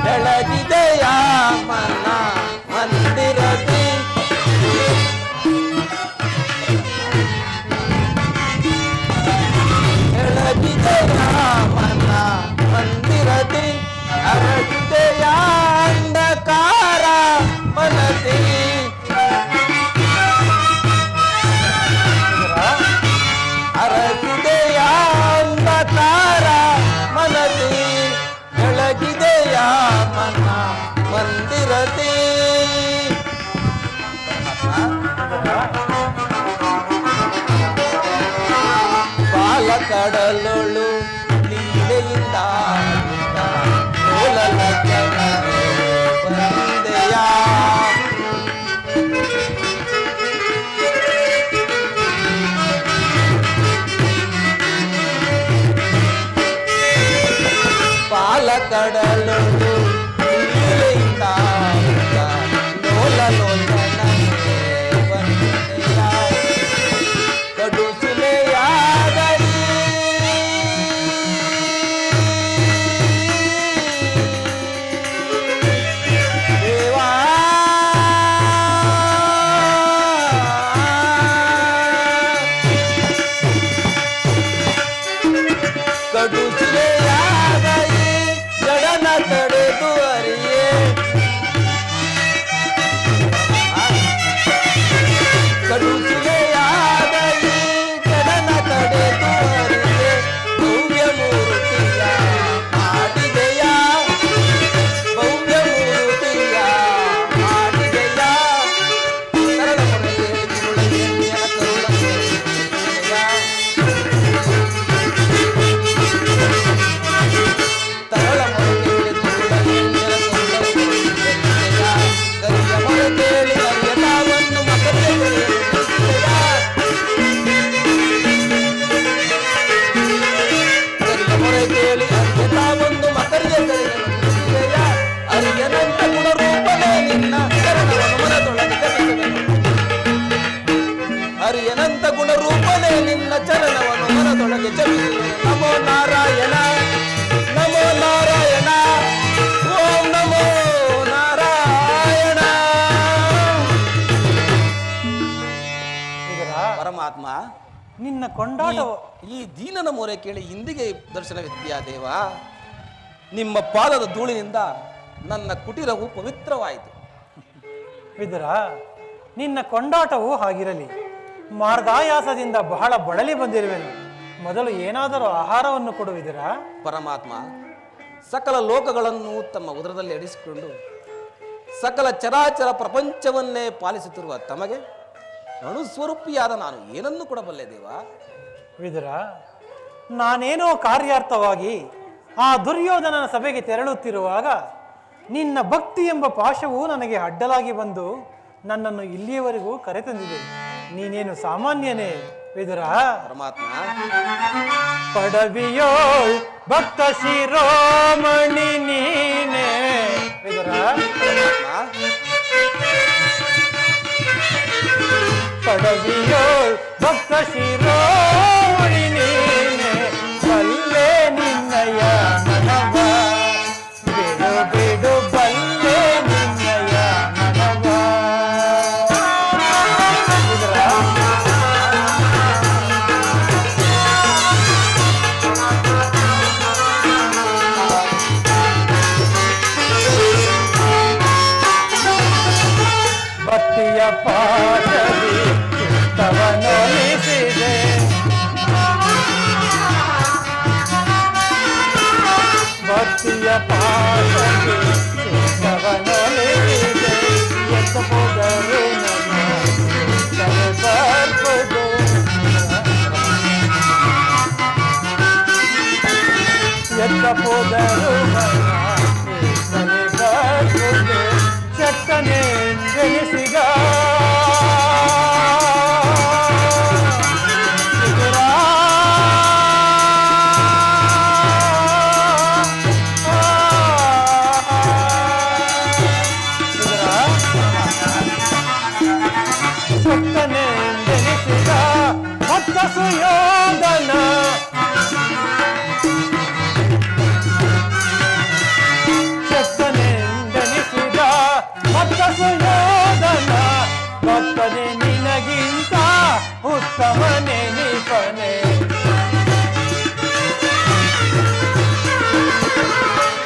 ಬೆಳಗಿದೆಯ ಮನ ಮಂದಿರದಿ ಬೆಳಗಿದೆಯ ಮನ ಮಂದಿರದಿ ಅರಗಿದೆಯ ಅಂಧಕಾರ ಮನದಿ ಅರಗಿದೆಯ ಅಂಧಕಾರ ಮನದಿ ಬೆಳಗಿದೆಯ ಮನ ಮಂದಿರದಿ ಕಡಲೊಳು ಲೀಲೆಯಿಂದ ಕಡಲು ಲೀಲೆಯಿಂದ ಲೋಲ ಲೋಲನನೆ ವಂದನೆಯ ಕಡು ಶಿಲೆಯಾಗಲಿ ದೇವಾ ಕಡು ಶಿಲೆಯಾಗಲಿ ಜಡನ ತಡೆದು ಅರಿಯೇ ಕಡು ಶಿಲೆಯಾಗಲಿ ಜಡನ ತಡೆದು ಅರಿಯೇ ಭವ್ಯ ಮೂರ್ತಿಯ ಆಡಿದೆಯ ಭವ್ಯ ಮೂರ್ತಿಯ ಆಡಿದೆಯ ಸರಳ ಮೊರೆಗೆ ತಿರುಳಗೆಯ ಕರುಳಗೆಯ ತರಳ ಮೊರೆಗೆ ತಿರುಳಗೆಯ ಕರಿಯ ಮೊರೆ ಕೇಳಿ ಅರಿಯತಾವನ್ನು ಮಕರೆ ಮೊರೆ ಕೇಳಿ ಅರಿಯತಾವನ್ನು ಮಕರಿಗೆ ಕರೆಯ ಅರಿಯನಂತ ಗುಣರೂಪನೇ ನಿನ್ನ ಚರಣವನ್ನು ಮನದೊಳಗೆ ಜಪಿಸುವೆನು ಅರಿಯನಂತ ಗುಣರೂಪನೇ ನಿನ್ನ ಚರಣವನ್ನು ಮನದೊಳಗೆ ಜಪಿಸುವೆನು ನಮೋ ನಾರಾಯಣ ನಮೋ ನಾರಾಯಣ ಓಂ ನಮೋ ನಾರಾಯಣ ಪರಮಾತ್ಮ ನಿನ್ನ ಕೊಂಡಾಟ ಈ ದೀನನ ಮೊರೆ ಕೇಳಿ ಇಂದಿಗೆ ದರ್ಶನವಿದ್ದೀಯಾ ದೇವ ನಿಮ್ಮ ಪಾದದ ಧೂಳಿನಿಂದ ನನ್ನ ಕುಟೀರವು ಪವಿತ್ರವಾಯಿತು ವಿದುರ, ನಿನ್ನ ಕೊಂಡಾಟವು ಹಾಗಿರಲಿ. ಮಾರ್ಗಾಯಾಸದಿಂದ ಬಹಳ ಬಳಲಿ ಬಂದಿರುವೆನು. ಮೊದಲು ಏನಾದರೂ ಆಹಾರವನ್ನು ಕೊಡುವಿದಿರ? ಪರಮಾತ್ಮ ಸಕಲ ಲೋಕಗಳನ್ನು ತಮ್ಮ ಉದರದಲ್ಲಿ ಅಡಿಸಿಕೊಂಡು ಸಕಲ ಚರಾಚರ ಪ್ರಪಂಚವನ್ನೇ ಪಾಲಿಸುತ್ತಿರುವ ತಮಗೆ ಅಣುಸ್ವರೂಪಿಯಾದ ನಾನು ಏನನ್ನು ಕೊಡಬಲ್ಲೆ ದೇವ? ವಿದುರ, ನಾನೇನೋ ಕಾರ್ಯಾರ್ಥವಾಗಿ ಆ ದುರ್ಯೋಧನನ ಸಭೆಗೆ ತೆರಳುತ್ತಿರುವಾಗ ನಿನ್ನ ಭಕ್ತಿ ಎಂಬ ಪಾಶವು ನನಗೆ ಅಡ್ಡಲಾಗಿ ಬಂದು ನನ್ನನ್ನು ಇಲ್ಲಿಯವರೆಗೂ ಕರೆತಂದಿದೆ. ನೀನೇನು ಸಾಮಾನ್ಯನೇ ವಿದುರ? ಪರಮಾತ್ಮ ಪಡವಿಯೋಳ್ ಭಕ್ತ ಶಿರೋಮಣಿ ನೀನೇ ವಿದುರ. ಪಡವಿಯೋಳ್ ಭಕ್ತ ಶಿರೋಮಣಿ ನೀನೆ ಬಲ್ಲೆ ನಿನ್ನಯ ಮನವ ಬಿಡು ಬಿಡು ಬಲ್ಲೆ ನಿನ್ನಯ ಮನವ. ಭಕ್ತಿಯ ಪಾಠವಿ ಚಿತ್ತವನೊಲಿಸಿದೆ ಭಕ್ತಿಯ ಪಾಠವಿ ಚಿತ್ತವನೊಲಿಸಿದೆ ಎತ್ತ ಹೋದರು ನನ್ನ ಬರ್ಬೋದು ಎತ್ತ ಹೋದರು ನನ್ನ ಬರ್ಬೋದು ಚಕ್ಕನೆ ಜನಿಸಿದ ಚಕ್ಕನೆ ಜನಿಸಿದ ಭಕ್ತ ಸುಯೋಧನ ಚಕ್ಕನೆಂದೆನಿಸಿದ ಭಕ್ತ ಸುಯೋಧನ ಭಕ್ತನೆ ನಿನಗಿಂತ ಉತ್ತಮನೆ ನಿಪನೆ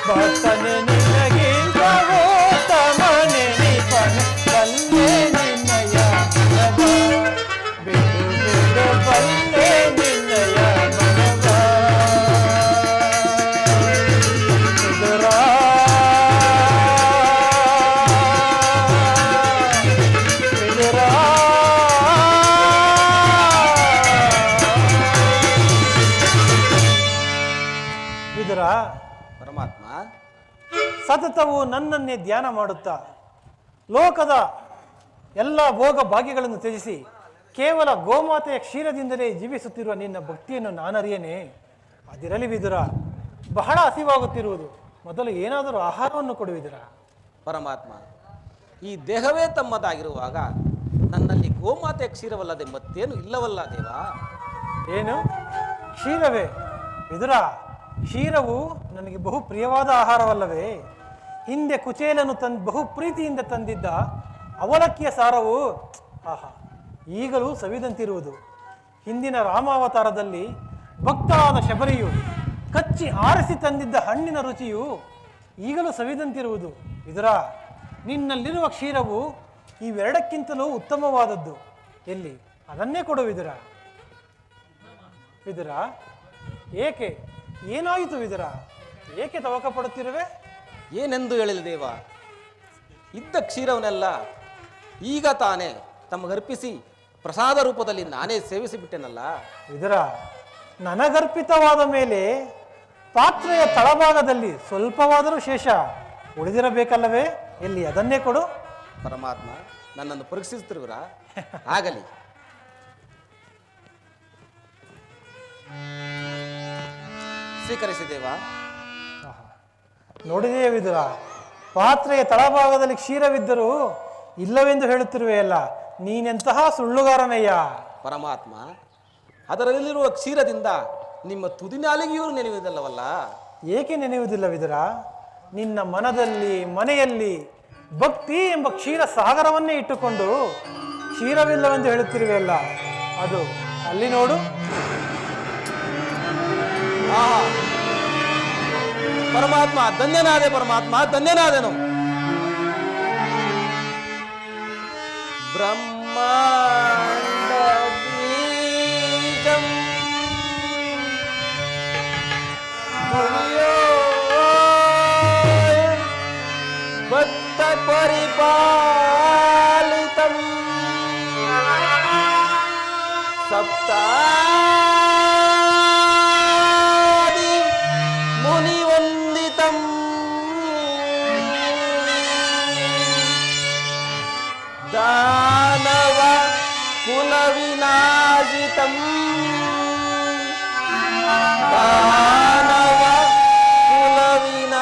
ಭಕ್ತನೆ ನಿನಗಿಂತ ಉತ್ತಮನೆ ನಿಪನೆ ಬಲ್ಲೆ ನಿನ್ನಯ ಮನವ ಬಿಡು ಬಿಡು ಬಲ್ಲೆ ನಿನ್ನಯ ಮನವ. ವಿದುರ, ವಿದುರ, ವಿದುರ, ಪರಮಾತ್ಮ ಸತತವು ನನ್ನನ್ನೇ ಧ್ಯಾನ ಮಾಡುತ್ತಾ ಲೋಕದ ಎಲ್ಲ ಭೋಗ ಭಾಗ್ಯಗಳನ್ನು ತ್ಯಜಿಸಿ ಕೇವಲ ಗೋಮಾತೆಯ ಕ್ಷೀರದಿಂದಲೇ ಜೀವಿಸುತ್ತಿರುವ ನಿನ್ನ ಭಕ್ತಿಯನ್ನು ನಾನರಿಯೇನೆ. ಅದಿರಲಿ ವಿದುರ, ಬಹಳ ಹಸಿವಾಗುತ್ತಿರುವುದು. ಮೊದಲು ಏನಾದರೂ ಆಹಾರವನ್ನು ಕೊಡುವಿದಿರಾ? ಪರಮಾತ್ಮ, ಈ ದೇಹವೇ ತಮ್ಮದಾಗಿರುವಾಗ ನನ್ನಲ್ಲಿ ಗೋಮಾತೆ ಕ್ಷೀರವಲ್ಲದೆ ಮತ್ತೇನು ಇಲ್ಲವಲ್ಲ ದೇವ. ಏನು ಕ್ಷೀರವೇ? ವಿದುರ, ಕ್ಷೀರವು ನನಗೆ ಬಹು ಪ್ರಿಯವಾದ ಆಹಾರವಲ್ಲವೇ? ಹಿಂದೆ ಕುಚೇಲನು ಬಹು ಪ್ರೀತಿಯಿಂದ ತಂದಿದ್ದ ಅವಲಕ್ಕಿಯ ಸಾರವು ಆಹಾ ಈಗಲೂ ಸವಿದಂತಿರುವುದು. ಹಿಂದಿನ ರಾಮಾವತಾರದಲ್ಲಿ ಭಕ್ತರಾದ ಶಬರಿಯು ಕಚ್ಚಿ ಆರಿಸಿ ತಂದಿದ್ದ ಹಣ್ಣಿನ ರುಚಿಯು ಈಗಲೂ ಸವಿದಂತಿರುವುದು. ವಿದುರ, ನಿನ್ನಲ್ಲಿರುವ ಕ್ಷೀರವು ಇವೆರಡಕ್ಕಿಂತಲೂ ಉತ್ತಮವಾದದ್ದು. ಎಲ್ಲಿ ಅದನ್ನೇ ಕೊಡು ವಿದುರ. ವಿದುರ, ಏಕೆ ಏನಾಯಿತು ವಿದುರ? ಏಕೆ ತವಕ ಪಡುತ್ತಿರುವೆ? ಏನೆಂದು ಹೇಳಿದ ದೇವ, ಇದ್ದ ಕ್ಷೀರವನ್ನೆಲ್ಲ ಈಗ ತಾನೇ ತಮಗರ್ಪಿಸಿ ಪ್ರಸಾದ ರೂಪದಲ್ಲಿ ನಾನೇ ಸೇವಿಸಿಬಿಟ್ಟೆನಲ್ಲ. ವಿದುರ, ನನಗರ್ಪಿತವಾದ ಮೇಲೆ ಪಾತ್ರೆಯ ತಳಭಾಗದಲ್ಲಿ ಸ್ವಲ್ಪವಾದರೂ ಶೇಷ ಉಳಿದಿರಬೇಕಲ್ಲವೇ? ಎಲ್ಲಿ ಅದನ್ನೇ ಕೊಡು. ಪರಮಾತ್ಮ, ನನ್ನನ್ನು ಪರೀಕ್ಷಿಸುತ್ತಿರುವಿರ? ಆಗಲಿ. ಸ್ವೀಕರಿಸಿ ದೇವ. ನೋಡಿದೆಯೇ ವಿದುರ, ಪಾತ್ರೆಯ ತಳಭಾಗದಲ್ಲಿ ಕ್ಷೀರವಿದ್ದರೂ ಇಲ್ಲವೆಂದು ಹೇಳುತ್ತಿರುವೆಯಲ್ಲ, ನೀನೆಂತಹ ಸುಳ್ಳುಗಾರನಯ್ಯ. ಪರಮಾತ್ಮ, ಅದರಲ್ಲಿರುವ ಕ್ಷೀರದಿಂದ ನಿಮ್ಮ ತುದಿನಾಲಿಗೆಯೂ ನೆನೆಯುವುದಿಲ್ಲವಲ್ಲ. ಏಕೆ ನೆನೆಯುವುದಿಲ್ಲ ವಿದುರ? ನಿನ್ನ ಮನದಲ್ಲಿ ಮನೆಯಲ್ಲಿ ಭಕ್ತಿ ಎಂಬ ಕ್ಷೀರ ಸಾಗರವನ್ನೇ ಇಟ್ಟುಕೊಂಡು ಕ್ಷೀರವಿಲ್ಲವೆಂದು ಹೇಳುತ್ತಿರುವೆಯಲ್ಲ, ಅದು ಅಲ್ಲಿ ನೋಡು. ಆಹಾ, ಪರಮಾತ್ಮ ಧನ್ಯನಾದೆ, ಪರಮಾತ್ಮ ಧನ್ಯನಾದೆನು. ಬ್ರಹ್ಮಾಂಡ ಬೀಜಂ ಭಕ್ತ ಪರಿಪಾಲಿತಂ ಸಪ್ತಾದಿ ಮುನಿವಂದಿತಂ ದಾನವ ಕುಲವಿನಾಶಿತಂ ದಾನವ ಕುಲವಿನಾಶಿತಂ.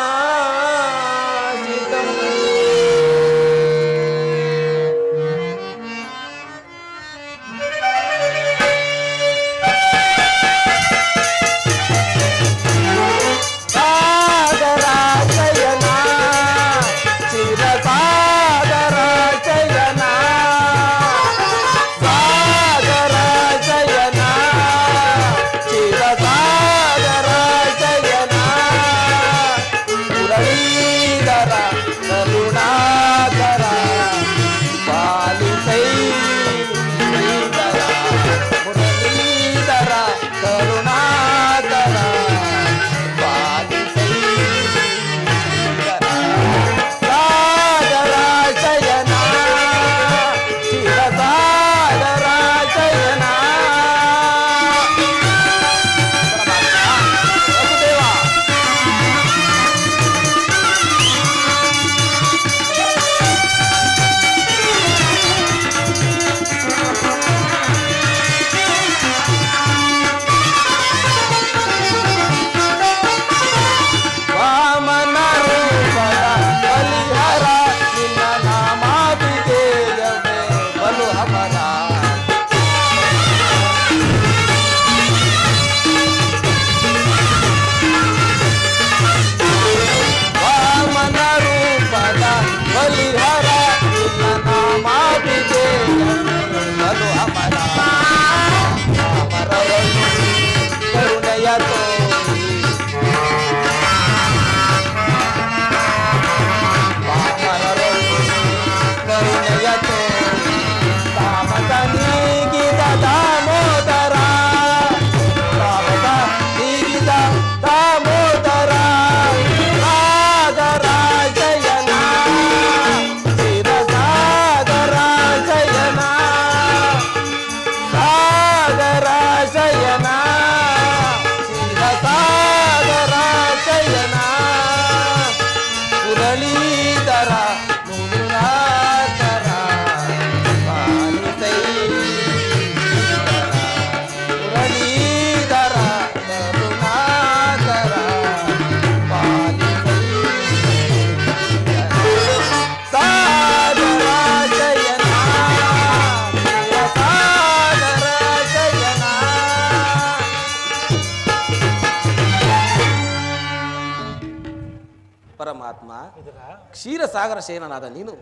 ಪರಮಾತ್ಮ, ವಿದುರ ಕ್ಷೀರಸಾಗರ ಶಯನನಾದ ನೀನು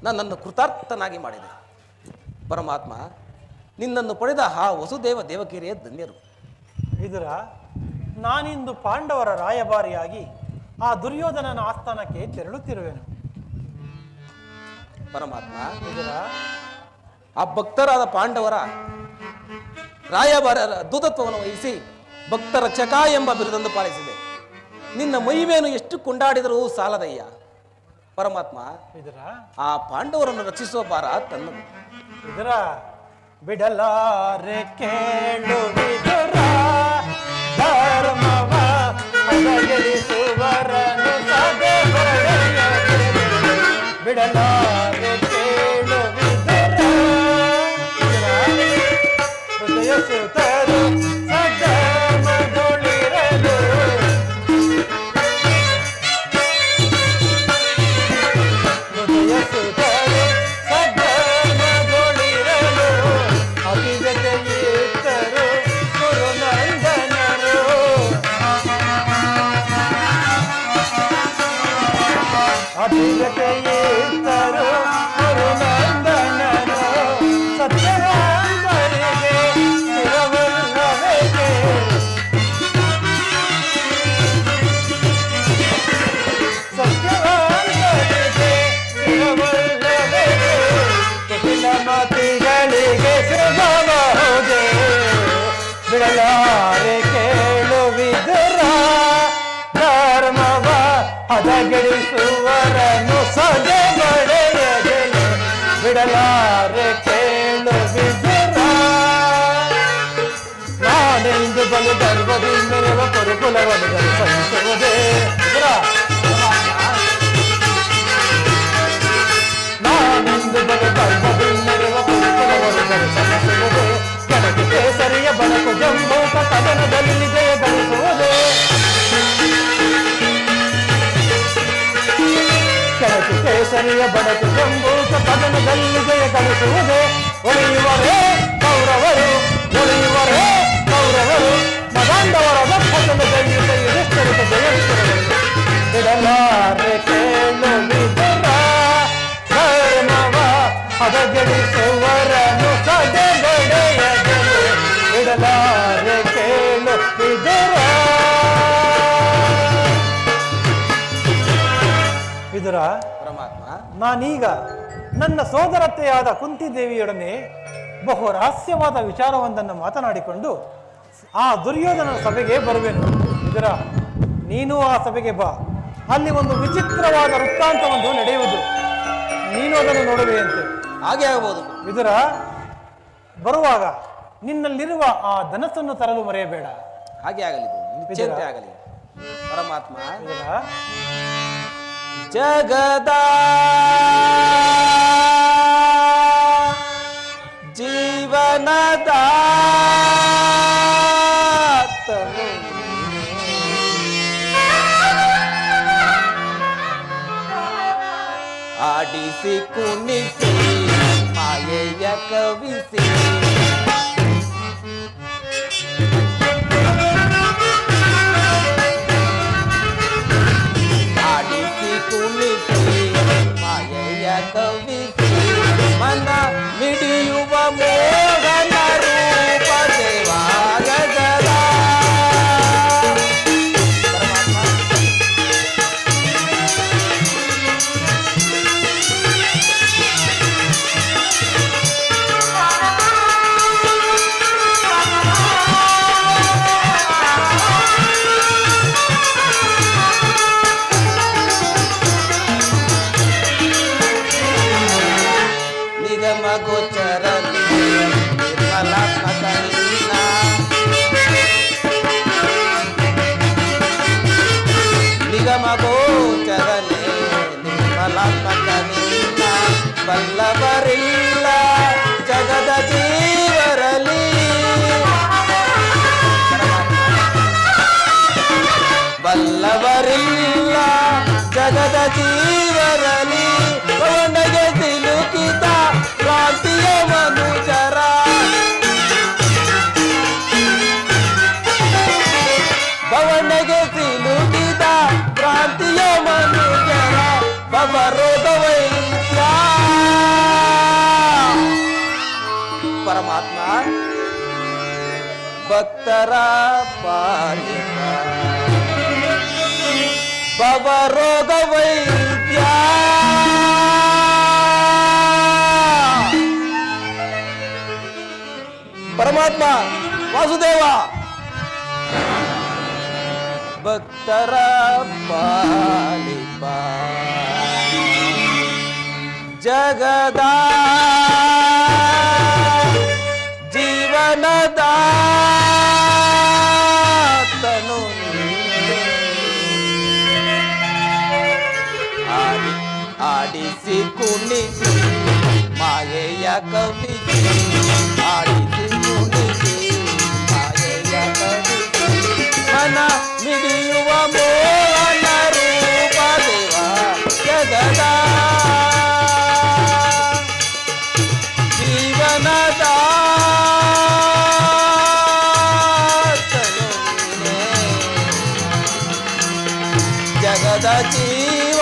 ನನ್ನನ್ನು ಕೃತಾರ್ಥನಾಗಿ ಮಾಡಿದೆ. ಪರಮಾತ್ಮ, ನಿನ್ನನ್ನು ಪಡೆದ ಆ ವಸುದೇವ ದೇವಕಿಯರೇ ಧನ್ಯರು. ವಿದುರ, ನಾನಿಂದು ಪಾಂಡವರ ರಾಯಭಾರಿಯಾಗಿ ಆ ದುರ್ಯೋಧನನ ಆಸ್ಥಾನಕ್ಕೆ ತೆರಳುತ್ತಿರುವೆನು. ಪರಮಾತ್ಮ, ವಿದುರ, ಆ ಭಕ್ತರಾದ ಪಾಂಡವರ ರಾಯಭಾರರ ದೂತತ್ವವನ್ನು ವಹಿಸಿ ಭಕ್ತರ ಚಕ ಎಂಬ ಬಿರುದನ್ನು ಪಾಲಿಸಿದೆ. ನಿನ್ನ ಮಹಿಮೆಯನ್ನು ಎಷ್ಟು ಕೊಂಡಾಡಿದರೂ ಸಾಲದಯ್ಯ. ಪರಮಾತ್ಮ, ವಿದುರ, ಆ ಪಾಂಡವರನ್ನು ರಕ್ಷಿಸುವ ಭಾರ ತನ್ನದು. ವಿದುರ, ಬಿಡಲಾರೆ ಕೇಳು ವಿದುರ, ಧರ್ಮವ ಅಲಗರಿಸುವರನು ಸದೆ ಹೊಳೆಯದೆ. ಬಿಡಲಾರೆ ಕೇಳು ವಿದುರ, ಹೃದಯ ಸುತರು ಸದಮದೊಳಿರಲು. ಹೃದಯ ಸುತರು ಸದಮದೊಳಿರಲು ಅತಿಜತೆಯಿದ್ದರು ಗುರುನಂದನರು. ಅತಿಜತೆಯಿದ್ದರು ಗುರುನಂದನರು. ಸತ್ಯವಂತರಿಗೆ ಸ್ಥಿರವಲ್ಲವೆಗೆ. ಸತ್ಯವಂತರಿಗೆ ಸ್ಥಿರವಲ್ಲವೆಗೆ. ಕುಟಿಲ ಮತಿಗಳಿಗೆ ಶ್ರಮಬಹುದೇ. ಬಿಡಲಾರೆ ಕೇಳು ವಿದುರ, ಧರ್ಮವ ಹದಗೆಡಿಸುವರನು ಸದೆ ಬಡೆಯದೆಲೆ. ಬಿಡಲಾರೆ ಕೇಳು ವಿದುರ, ನಾನೆಂದು ಬಲು ಗರ್ವದಿಂದೆರವ ಕುರುಕುಲವನ್ನು ಸಹಿಸುವುದೇ. ನಾನೆಂದು ಬಲು ಗರ್ವದಿಂದೆರವ ಕುರುಕುಲವನ್ನು ಸಹಿಸುವುದೇ. ಕೆಳಗೆ ಕೇಸರಿಯ ಬಣಕು ಜಂಬೂಕ ಕದನದಲ್ಲಿ ಜಯ ಗಳಿಸುವುದೇ. ಕೆಳಗೆ ಕೇಸರಿಯ ಬಣಕು ಜಂಬೂಕ ಕದನದಲ್ಲಿ ಜಯ ಗಳಿಸುವುದೇ. ಒಳೆಯುವರೇ ಕೌರವರು, ಒಳೆಯುವರೇ ಕೌರವರು, ಮದಾಂಡವರ ದಪ್ಪತನ ಜಯಿತ ಯುಧಿಷ್ಠಿರದ ಜಯವಿತರಗಳು. ಬಿಡಲಾರೆ ಕೇಳು ವಿದುರ, ಧರ್ಮವ ಹದಗೆಡಿಸುವರನು ಸದೆ ಬಡೆಯದೆಲೆ. ಬಿಡಲಾರೆ ಕೇಳು ವಿದುರ. ವಿದುರ, ಪರಮಾತ್ಮ, ನಾನೀಗ ನನ್ನ ಸೋದರತ್ತೆಯಾದ ಕುಂತಿದೇವಿಯೊಡನೆ ಬಹು ರಹಸ್ಯವಾದ ವಿಚಾರವೊಂದನ್ನು ಮಾತನಾಡಿಕೊಂಡು ಆ ದುರ್ಯೋಧನನ ಸಭೆಗೆ ಬರುವೆನು. ವಿದುರ, ನೀನು ಆ ಸಭೆಗೆ ಬಾ. ಅಲ್ಲಿ ಒಂದು ವಿಚಿತ್ರವಾದ ವೃತ್ತಾಂತವೊಂದು ನಡೆಯುವುದು. ನೀನು ಅದನ್ನು ನೋಡುವೆಯಂತೆ. ಹಾಗೆ ಆಗಬಹುದು. ವಿದುರ, ಬರುವಾಗ ನಿನ್ನಲ್ಲಿರುವ ಆ ಧನಸ್ಸನ್ನು ತರಲು ಮರೆಯಬೇಡ. ಹಾಗೆ ಆಗಲಿ, ನಿಶ್ಚಿಂತೆ ಆಗಲಿ. ಪರಮಾತ್ಮ, ವಿದುರ, ಜಗದ ಜೀವನದ ಆಡಿಸಿ ಕುಣಿಸಿ ಮಾಯೆಯ ಕವಿಸಿ ಆಡಿಸಿ ಕುಣಿಸಿ ಮಾಯೆಯ ಕವಿಸಿ ಮನ ಮಿಡಿಯುವ ಮೋಹನ ರೂಪ ದೇವಾ ಜಗದ. ನಿಗಮ ಗೋಚರ ನಿರ್ಮಲಾತ್ಮಕ ನಿನ್ನ ನಿಗಮ ಗೋಚರನೆ ನಿರ್ಮಲಾತ್ಮಕ ನಿನ್ನ ಬಲ್ಲವರಿಲ್ಲ ಜಗದ ಜೀವರಲಿ. ಬಲ್ಲವರಿಲ್ಲ ಜಗದ ಜೀವರಲಿ ಒಣಗೆ ಸಿಲುಕಿದ ಕ್ರಾಂತಿಯ ಮನುಜರ. ಭವನಗೆ ಸಿಲುಕಿದ ಕ್ರಾಂತಿಯ ಮನುಜರ ಭಕ್ತರ ಪಾಲಿಪ ಭವರೋಗ ವೈದ್ಯ ಪರಮಾತ್ಮ ವಾಸುದೇವ ಭಕ್ತರ ಪಾಲಿಪ ಜಗದ ಜೀವನದ ತನು ಆಡಿಸಿ ಕುಣಿಸಿ ಮಾಯೆಯ ಕವಿಸಿ ಆಡಿಸಿ ಕುಣಿಸಿ ಮಾಯೆಯ ಕವಿಸಿ ಮನ ಮಿಡಿಯುವ ಮೋಹನ ರೂಪ ದೇವ ಜಗದ ಜೀವನದ ತನು ನೀನೇ. ಜಗದ ಜೀವ